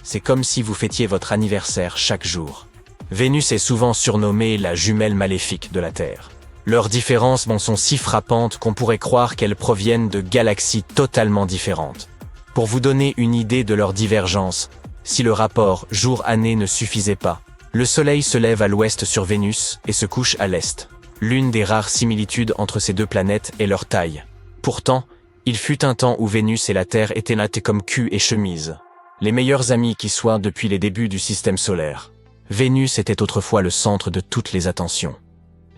C'est comme si vous fêtiez votre anniversaire chaque jour. Vénus est souvent surnommée la jumelle maléfique de la Terre. Leurs différences sont si frappantes qu'on pourrait croire qu'elles proviennent de galaxies totalement différentes. Pour vous donner une idée de leur divergence, si le rapport jour-année ne suffisait pas, le Soleil se lève à l'ouest sur Vénus et se couche à l'est. L'une des rares similitudes entre ces deux planètes est leur taille. Pourtant, il fut un temps où Vénus et la Terre étaient nattes comme cul et chemise. Les meilleurs amis qui soient depuis les débuts du système solaire. Vénus était autrefois le centre de toutes les attentions.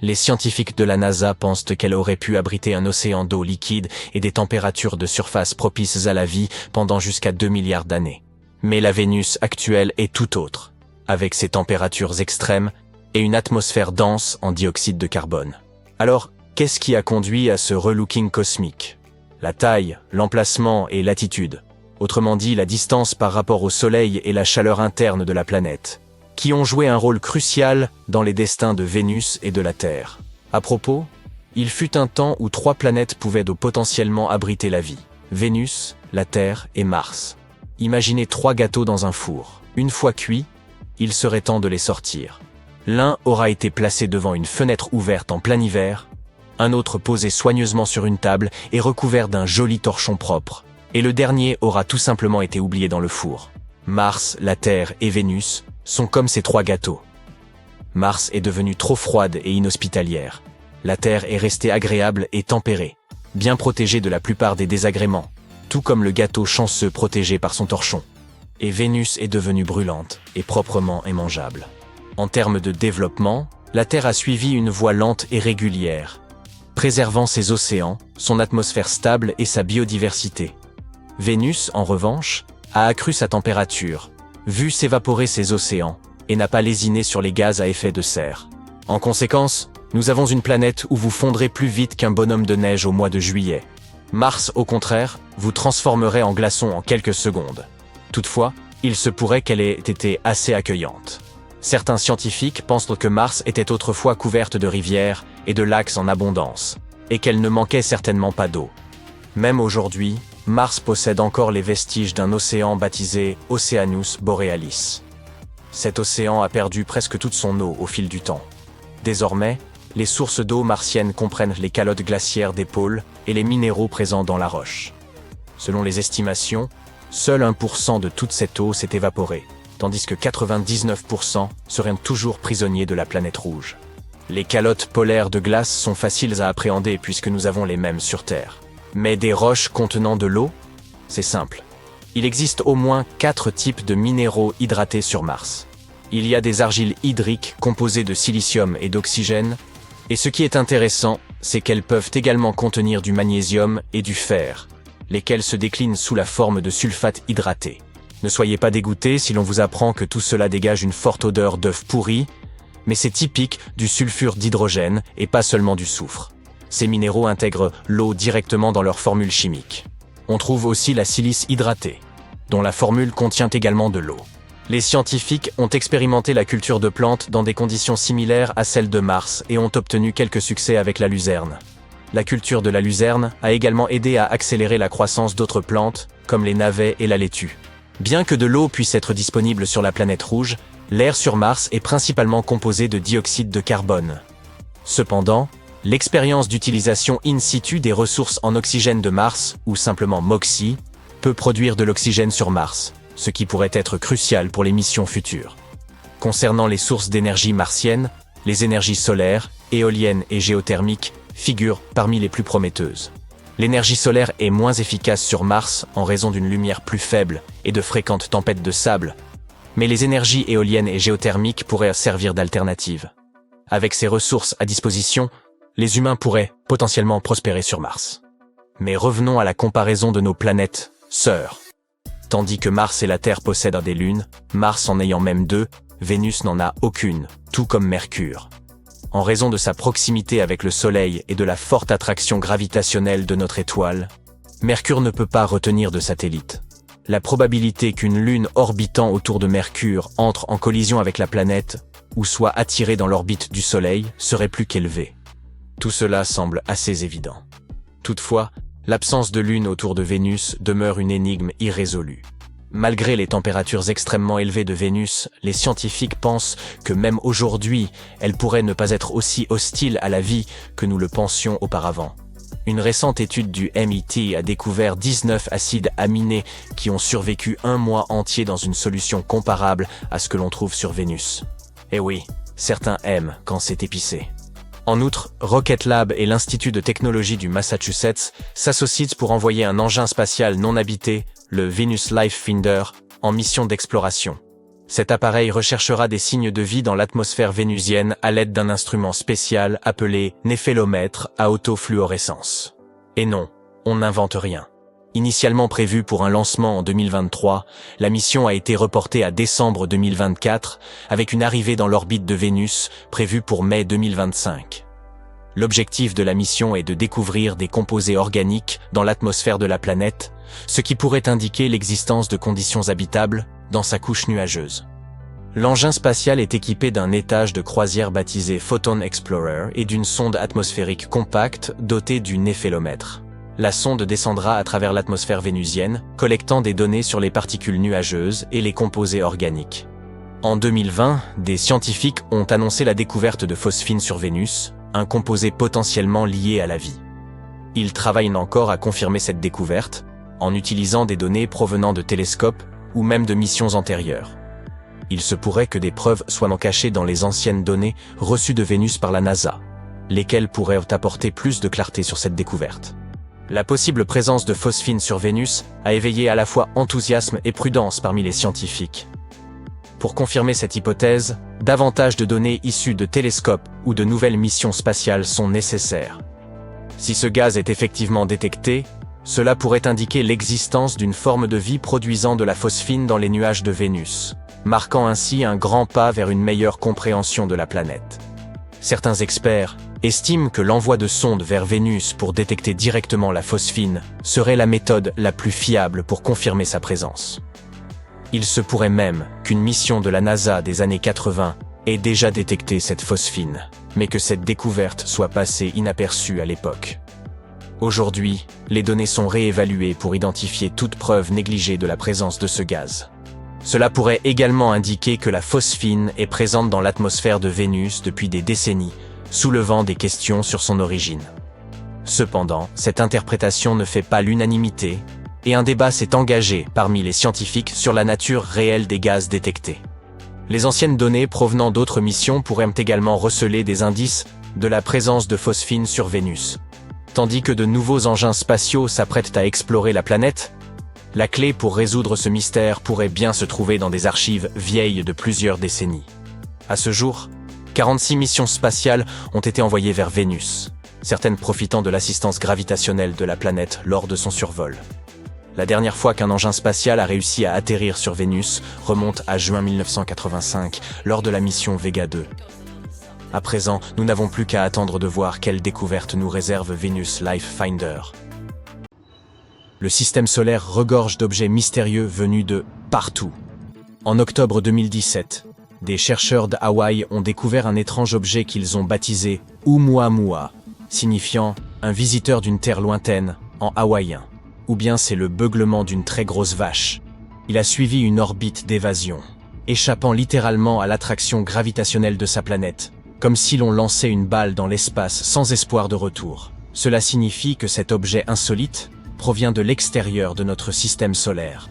Les scientifiques de la NASA pensent qu'elle aurait pu abriter un océan d'eau liquide et des températures de surface propices à la vie pendant jusqu'à 2 milliards d'années. Mais la Vénus actuelle est tout autre, avec ses températures extrêmes et une atmosphère dense en dioxyde de carbone. Alors, qu'est-ce qui a conduit à ce relooking cosmique? La taille, l'emplacement et l'attitude. Autrement dit, la distance par rapport au Soleil et la chaleur interne de la planète, qui ont joué un rôle crucial dans les destins de Vénus et de la Terre. À propos, il fut un temps où 3 planètes pouvaient potentiellement abriter la vie. Vénus, la Terre et Mars. Imaginez 3 gâteaux dans un four. Une fois cuits, il serait temps de les sortir. L'un aura été placé devant une fenêtre ouverte en plein hiver, un autre posé soigneusement sur une table et recouvert d'un joli torchon propre, et le dernier aura tout simplement été oublié dans le four. Mars, la Terre et Vénus sont comme ces 3 gâteaux. Mars est devenue trop froide et inhospitalière. La Terre est restée agréable et tempérée, bien protégée de la plupart des désagréments, tout comme le gâteau chanceux protégé par son torchon. Et Vénus est devenue brûlante et proprement immangeable. En termes de développement, la Terre a suivi une voie lente et régulière, préservant ses océans, son atmosphère stable et sa biodiversité. Vénus, en revanche, a accru sa température, vu s'évaporer ses océans, et n'a pas lésiné sur les gaz à effet de serre. En conséquence, nous avons une planète où vous fondrez plus vite qu'un bonhomme de neige au mois de juillet. Mars, au contraire, vous transformerait en glaçon en quelques secondes. Toutefois, il se pourrait qu'elle ait été assez accueillante. Certains scientifiques pensent que Mars était autrefois couverte de rivières et de lacs en abondance, et qu'elle ne manquait certainement pas d'eau. Même aujourd'hui, Mars possède encore les vestiges d'un océan baptisé Oceanus Borealis. Cet océan a perdu presque toute son eau au fil du temps. Désormais, les sources d'eau martiennes comprennent les calottes glaciaires des pôles et les minéraux présents dans la roche. Selon les estimations, seul 1% de toute cette eau s'est évaporée, tandis que 99% seraient toujours prisonniers de la planète rouge. Les calottes polaires de glace sont faciles à appréhender puisque nous avons les mêmes sur Terre. Mais des roches contenant de l'eau? C'est simple. Il existe au moins 4 types de minéraux hydratés sur Mars. Il y a des argiles hydriques composées de silicium et d'oxygène, et ce qui est intéressant, c'est qu'elles peuvent également contenir du magnésium et du fer, lesquels se déclinent sous la forme de sulfate hydraté. Ne soyez pas dégoûtés si l'on vous apprend que tout cela dégage une forte odeur d'œuf pourri, mais c'est typique du sulfure d'hydrogène et pas seulement du soufre. Ces minéraux intègrent l'eau directement dans leur formule chimique. On trouve aussi la silice hydratée, dont la formule contient également de l'eau. Les scientifiques ont expérimenté la culture de plantes dans des conditions similaires à celles de Mars et ont obtenu quelques succès avec la luzerne. La culture de la luzerne a également aidé à accélérer la croissance d'autres plantes, comme les navets et la laitue. Bien que de l'eau puisse être disponible sur la planète rouge, l'air sur Mars est principalement composé de dioxyde de carbone. Cependant, l'expérience d'utilisation in situ des ressources en oxygène de Mars, ou simplement MOXIE, peut produire de l'oxygène sur Mars, ce qui pourrait être crucial pour les missions futures. Concernant les sources d'énergie martiennes, les énergies solaires, éoliennes et géothermiques figurent parmi les plus prometteuses. L'énergie solaire est moins efficace sur Mars en raison d'une lumière plus faible et de fréquentes tempêtes de sable, mais les énergies éoliennes et géothermiques pourraient servir d'alternative. Avec ces ressources à disposition, les humains pourraient potentiellement prospérer sur Mars. Mais revenons à la comparaison de nos planètes sœurs. Tandis que Mars et la Terre possèdent des lunes, Mars en ayant même 2, Vénus n'en a aucune, tout comme Mercure. En raison de sa proximité avec le Soleil et de la forte attraction gravitationnelle de notre étoile, Mercure ne peut pas retenir de satellite. La probabilité qu'une lune orbitant autour de Mercure entre en collision avec la planète ou soit attirée dans l'orbite du Soleil serait plus qu'élevée. Tout cela semble assez évident. Toutefois, l'absence de lune autour de Vénus demeure une énigme irrésolue. Malgré les températures extrêmement élevées de Vénus, les scientifiques pensent que même aujourd'hui, elle pourrait ne pas être aussi hostile à la vie que nous le pensions auparavant. Une récente étude du MIT a découvert 19 acides aminés qui ont survécu un mois entier dans une solution comparable à ce que l'on trouve sur Vénus. Et oui, certains aiment quand c'est épicé. En outre, Rocket Lab et l'Institut de technologie du Massachusetts s'associent pour envoyer un engin spatial non habité, le Venus Life Finder, en mission d'exploration. Cet appareil recherchera des signes de vie dans l'atmosphère vénusienne à l'aide d'un instrument spécial appelé néphélomètre à autofluorescence. Et non, on n'invente rien. Initialement prévue pour un lancement en 2023, la mission a été reportée à décembre 2024, avec une arrivée dans l'orbite de Vénus prévue pour mai 2025. L'objectif de la mission est de découvrir des composés organiques dans l'atmosphère de la planète, ce qui pourrait indiquer l'existence de conditions habitables dans sa couche nuageuse. L'engin spatial est équipé d'un étage de croisière baptisé Photon Explorer et d'une sonde atmosphérique compacte dotée du néphélomètre. La sonde descendra à travers l'atmosphère vénusienne, collectant des données sur les particules nuageuses et les composés organiques. En 2020, des scientifiques ont annoncé la découverte de phosphine sur Vénus, un composé potentiellement lié à la vie. Ils travaillent encore à confirmer cette découverte, en utilisant des données provenant de télescopes ou même de missions antérieures. Il se pourrait que des preuves soient cachées dans les anciennes données reçues de Vénus par la NASA, lesquelles pourraient apporter plus de clarté sur cette découverte. La possible présence de phosphine sur Vénus a éveillé à la fois enthousiasme et prudence parmi les scientifiques. Pour confirmer cette hypothèse, davantage de données issues de télescopes ou de nouvelles missions spatiales sont nécessaires. Si ce gaz est effectivement détecté, cela pourrait indiquer l'existence d'une forme de vie produisant de la phosphine dans les nuages de Vénus, marquant ainsi un grand pas vers une meilleure compréhension de la planète. Certains experts estiment que l'envoi de sondes vers Vénus pour détecter directement la phosphine serait la méthode la plus fiable pour confirmer sa présence. Il se pourrait même qu'une mission de la NASA des années 80 ait déjà détecté cette phosphine, mais que cette découverte soit passée inaperçue à l'époque. Aujourd'hui, les données sont réévaluées pour identifier toute preuve négligée de la présence de ce gaz. Cela pourrait également indiquer que la phosphine est présente dans l'atmosphère de Vénus depuis des décennies, soulevant des questions sur son origine. Cependant, cette interprétation ne fait pas l'unanimité, et un débat s'est engagé parmi les scientifiques sur la nature réelle des gaz détectés. Les anciennes données provenant d'autres missions pourraient également receler des indices de la présence de phosphine sur Vénus. Tandis que de nouveaux engins spatiaux s'apprêtent à explorer la planète, la clé pour résoudre ce mystère pourrait bien se trouver dans des archives vieilles de plusieurs décennies. À ce jour, 46 missions spatiales ont été envoyées vers Vénus, certaines profitant de l'assistance gravitationnelle de la planète lors de son survol. La dernière fois qu'un engin spatial a réussi à atterrir sur Vénus remonte à juin 1985, lors de la mission Vega 2. À présent, nous n'avons plus qu'à attendre de voir quelle découverte nous réserve Venus Life Finder. Le système solaire regorge d'objets mystérieux venus de partout. En octobre 2017, des chercheurs de Hawaï ont découvert un étrange objet qu'ils ont baptisé Oumuamua, signifiant « un visiteur d'une terre lointaine » en hawaïen. Ou bien c'est le beuglement d'une très grosse vache. Il a suivi une orbite d'évasion, échappant littéralement à l'attraction gravitationnelle de sa planète, comme si l'on lançait une balle dans l'espace sans espoir de retour. Cela signifie que cet objet insolite provient de l'extérieur de notre système solaire.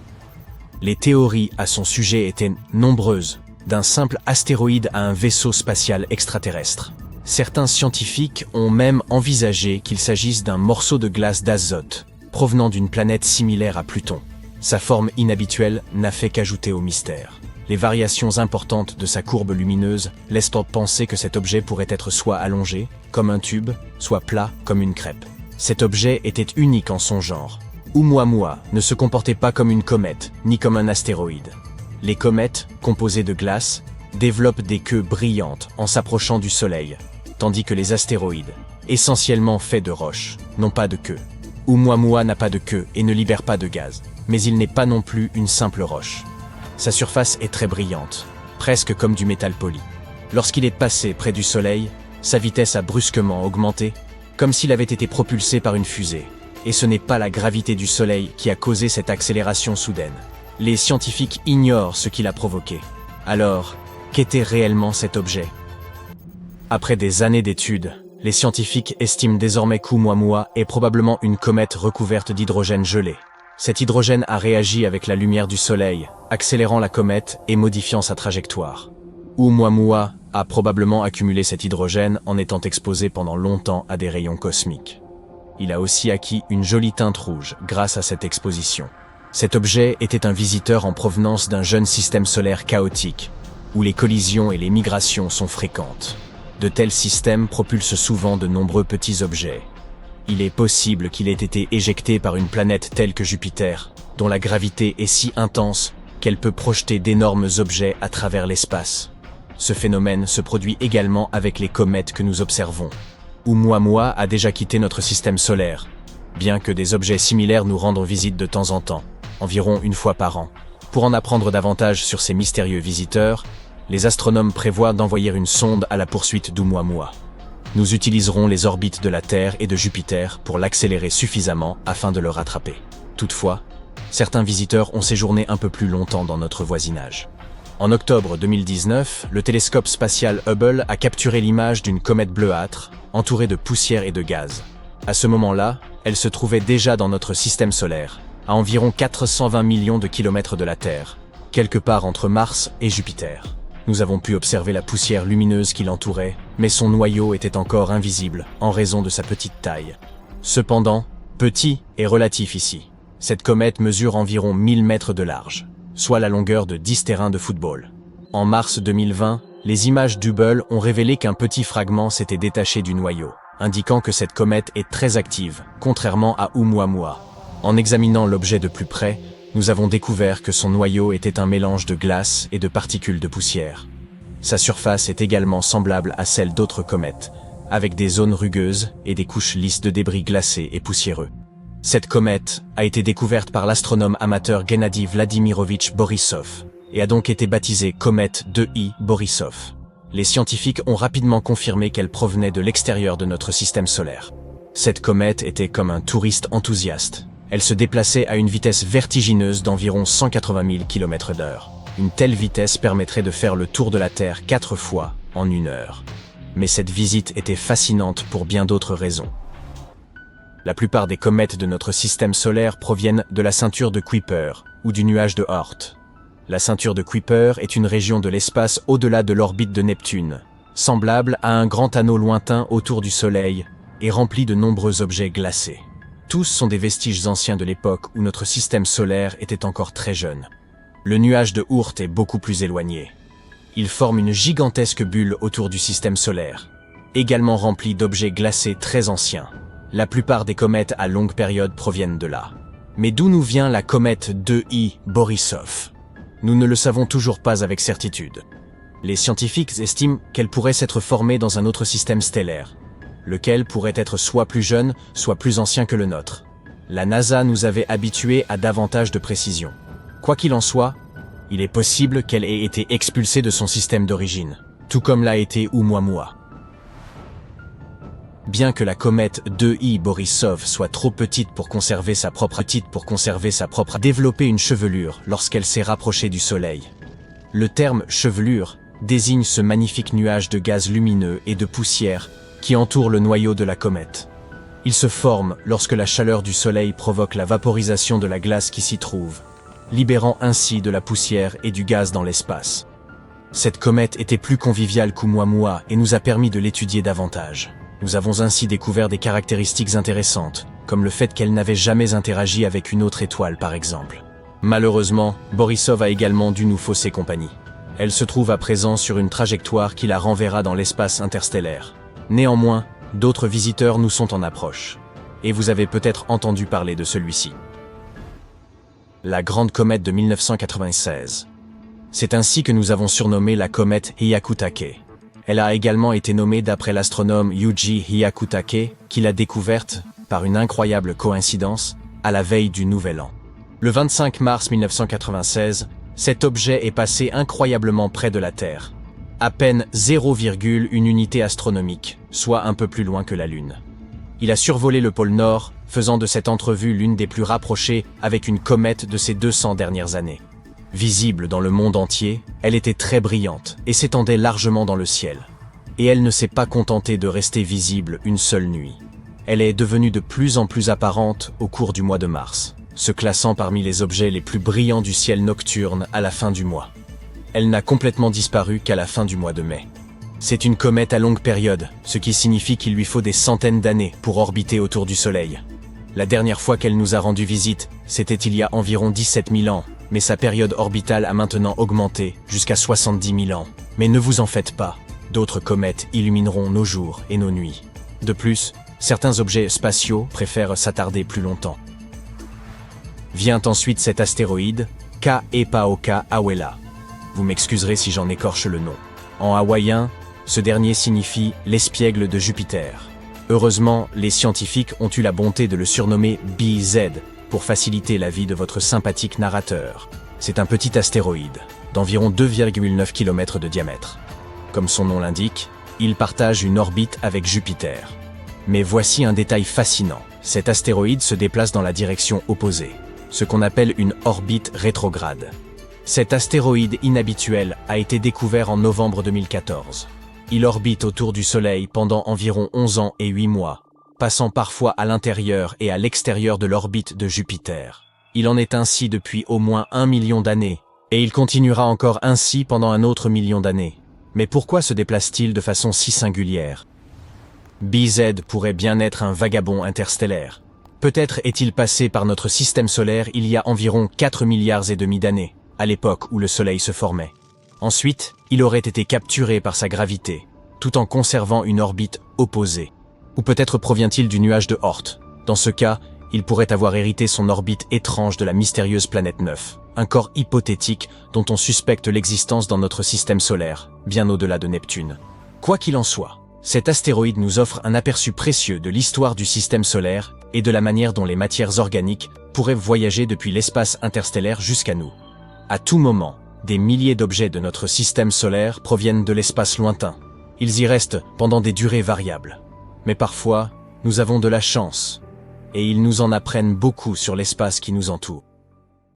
Les théories à son sujet étaient nombreuses, d'un simple astéroïde à un vaisseau spatial extraterrestre. Certains scientifiques ont même envisagé qu'il s'agisse d'un morceau de glace d'azote, provenant d'une planète similaire à Pluton. Sa forme inhabituelle n'a fait qu'ajouter au mystère. Les variations importantes de sa courbe lumineuse laissent penser que cet objet pourrait être soit allongé, comme un tube, soit plat, comme une crêpe. Cet objet était unique en son genre. Oumuamua ne se comportait pas comme une comète, ni comme un astéroïde. Les comètes, composées de glace, développent des queues brillantes en s'approchant du Soleil, tandis que les astéroïdes, essentiellement faits de roches, n'ont pas de queue. Oumuamua n'a pas de queue et ne libère pas de gaz, mais il n'est pas non plus une simple roche. Sa surface est très brillante, presque comme du métal poli. Lorsqu'il est passé près du Soleil, sa vitesse a brusquement augmenté, comme s'il avait été propulsé par une fusée. Et ce n'est pas la gravité du Soleil qui a causé cette accélération soudaine. Les scientifiques ignorent ce qui l'a provoqué. Alors, qu'était réellement cet objet? Après des années d'études, les scientifiques estiment désormais qu'Oumuamua est probablement une comète recouverte d'hydrogène gelé. Cet hydrogène a réagi avec la lumière du Soleil, accélérant la comète et modifiant sa trajectoire. Oumuamua a probablement accumulé cet hydrogène en étant exposé pendant longtemps à des rayons cosmiques. Il a aussi acquis une jolie teinte rouge grâce à cette exposition. Cet objet était un visiteur en provenance d'un jeune système solaire chaotique, où les collisions et les migrations sont fréquentes. De tels systèmes propulsent souvent de nombreux petits objets. Il est possible qu'il ait été éjecté par une planète telle que Jupiter, dont la gravité est si intense qu'elle peut projeter d'énormes objets à travers l'espace. Ce phénomène se produit également avec les comètes que nous observons. Oumuamua a déjà quitté notre système solaire, bien que des objets similaires nous rendent visite de temps en temps, environ une fois par an. Pour en apprendre davantage sur ces mystérieux visiteurs, les astronomes prévoient d'envoyer une sonde à la poursuite d'Oumuamua. Nous utiliserons les orbites de la Terre et de Jupiter pour l'accélérer suffisamment afin de le rattraper. Toutefois, certains visiteurs ont séjourné un peu plus longtemps dans notre voisinage. En octobre 2019, le télescope spatial Hubble a capturé l'image d'une comète bleuâtre, entourée de poussière et de gaz. À ce moment-là, elle se trouvait déjà dans notre système solaire, à environ 420 millions de kilomètres de la Terre, quelque part entre Mars et Jupiter. Nous avons pu observer la poussière lumineuse qui l'entourait, mais son noyau était encore invisible en raison de sa petite taille. Cependant, petit est relatif ici. Cette comète mesure environ 1000 mètres de large, soit la longueur de 10 terrains de football. En mars 2020, les images d'Hubble ont révélé qu'un petit fragment s'était détaché du noyau, indiquant que cette comète est très active, contrairement à Oumuamua. En examinant l'objet de plus près, nous avons découvert que son noyau était un mélange de glace et de particules de poussière. Sa surface est également semblable à celle d'autres comètes, avec des zones rugueuses et des couches lisses de débris glacés et poussiéreux. Cette comète a été découverte par l'astronome amateur Gennady Vladimirovitch Borisov et a donc été baptisée comète 2I Borisov. Les scientifiques ont rapidement confirmé qu'elle provenait de l'extérieur de notre système solaire. Cette comète était comme un touriste enthousiaste. Elle se déplaçait à une vitesse vertigineuse d'environ 180 000 km/h. Une telle vitesse permettrait de faire le tour de la Terre 4 fois en 1 heure. Mais cette visite était fascinante pour bien d'autres raisons. La plupart des comètes de notre système solaire proviennent de la ceinture de Kuiper ou du nuage de Oort. La ceinture de Kuiper est une région de l'espace au-delà de l'orbite de Neptune, semblable à un grand anneau lointain autour du Soleil et rempli de nombreux objets glacés. Tous sont des vestiges anciens de l'époque où notre système solaire était encore très jeune. Le nuage de Oort est beaucoup plus éloigné. Il forme une gigantesque bulle autour du système solaire, également remplie d'objets glacés très anciens. La plupart des comètes à longue période proviennent de là. Mais d'où nous vient la comète 2I Borisov? Nous ne le savons toujours pas avec certitude. Les scientifiques estiment qu'elle pourrait s'être formée dans un autre système stellaire, lequel pourrait être soit plus jeune, soit plus ancien que le nôtre. La NASA nous avait habitués à davantage de précision. Quoi qu'il en soit, il est possible qu'elle ait été expulsée de son système d'origine, tout comme l'a été Oumuamua. Bien que la comète 2I Borisov soit trop petite pour conserver sa propre développer une chevelure lorsqu'elle s'est rapprochée du Soleil. Le terme chevelure désigne ce magnifique nuage de gaz lumineux et de poussière qui entoure le noyau de la comète. Il se forme lorsque la chaleur du Soleil provoque la vaporisation de la glace qui s'y trouve, libérant ainsi de la poussière et du gaz dans l'espace. Cette comète était plus conviviale qu'Oumuamua et nous a permis de l'étudier davantage. Nous avons ainsi découvert des caractéristiques intéressantes, comme le fait qu'elle n'avait jamais interagi avec une autre étoile par exemple. Malheureusement, Borisov a également dû nous fausser compagnie. Elle se trouve à présent sur une trajectoire qui la renverra dans l'espace interstellaire. Néanmoins, d'autres visiteurs nous sont en approche. Et vous avez peut-être entendu parler de celui-ci. La grande comète de 1996. C'est ainsi que nous avons surnommé la comète Hyakutake. Elle a également été nommée d'après l'astronome Yuji Hyakutake, qui l'a découverte, par une incroyable coïncidence, à la veille du Nouvel An. Le 25 mars 1996, cet objet est passé incroyablement près de la Terre. À peine 0,1 unité astronomique, soit un peu plus loin que la Lune. Il a survolé le pôle Nord, faisant de cette entrevue l'une des plus rapprochées avec une comète de ces 200 dernières années. Visible dans le monde entier, elle était très brillante et s'étendait largement dans le ciel. Et elle ne s'est pas contentée de rester visible une seule nuit. Elle est devenue de plus en plus apparente au cours du mois de mars, se classant parmi les objets les plus brillants du ciel nocturne à la fin du mois. Elle n'a complètement disparu qu'à la fin du mois de mai. C'est une comète à longue période, ce qui signifie qu'il lui faut des centaines d'années pour orbiter autour du Soleil. La dernière fois qu'elle nous a rendu visite, c'était il y a environ 17 000 ans, mais sa période orbitale a maintenant augmenté jusqu'à 70 000 ans. Mais ne vous en faites pas, d'autres comètes illumineront nos jours et nos nuits. De plus, certains objets spatiaux préfèrent s'attarder plus longtemps. Vient ensuite cet astéroïde, Kaepaoka Awela. Vous m'excuserez si j'en écorche le nom. En hawaïen, ce dernier signifie l'espiègle de Jupiter. Heureusement, les scientifiques ont eu la bonté de le surnommer BZ pour faciliter la vie de votre sympathique narrateur. C'est un petit astéroïde, d'environ 2,9 km de diamètre. Comme son nom l'indique, il partage une orbite avec Jupiter. Mais voici un détail fascinant. Cet astéroïde se déplace dans la direction opposée, ce qu'on appelle une orbite rétrograde. Cet astéroïde inhabituel a été découvert en novembre 2014. Il orbite autour du Soleil pendant environ 11 ans et 8 mois, passant parfois à l'intérieur et à l'extérieur de l'orbite de Jupiter. Il en est ainsi depuis au moins 1 million d'années, et il continuera encore ainsi pendant un autre million d'années. Mais pourquoi se déplace-t-il de façon si singulière? BZ pourrait bien être un vagabond interstellaire. Peut-être est-il passé par notre système solaire il y a environ 4 milliards et demi d'années, à l'époque où le Soleil se formait. Ensuite, il aurait été capturé par sa gravité, tout en conservant une orbite opposée. Ou peut-être provient-il du nuage de Oort. Dans ce cas, il pourrait avoir hérité son orbite étrange de la mystérieuse planète 9, un corps hypothétique dont on suspecte l'existence dans notre système solaire, bien au-delà de Neptune. Quoi qu'il en soit, cet astéroïde nous offre un aperçu précieux de l'histoire du système solaire et de la manière dont les matières organiques pourraient voyager depuis l'espace interstellaire jusqu'à nous. À tout moment, des milliers d'objets de notre système solaire proviennent de l'espace lointain. Ils y restent pendant des durées variables. Mais parfois, nous avons de la chance, et ils nous en apprennent beaucoup sur l'espace qui nous entoure.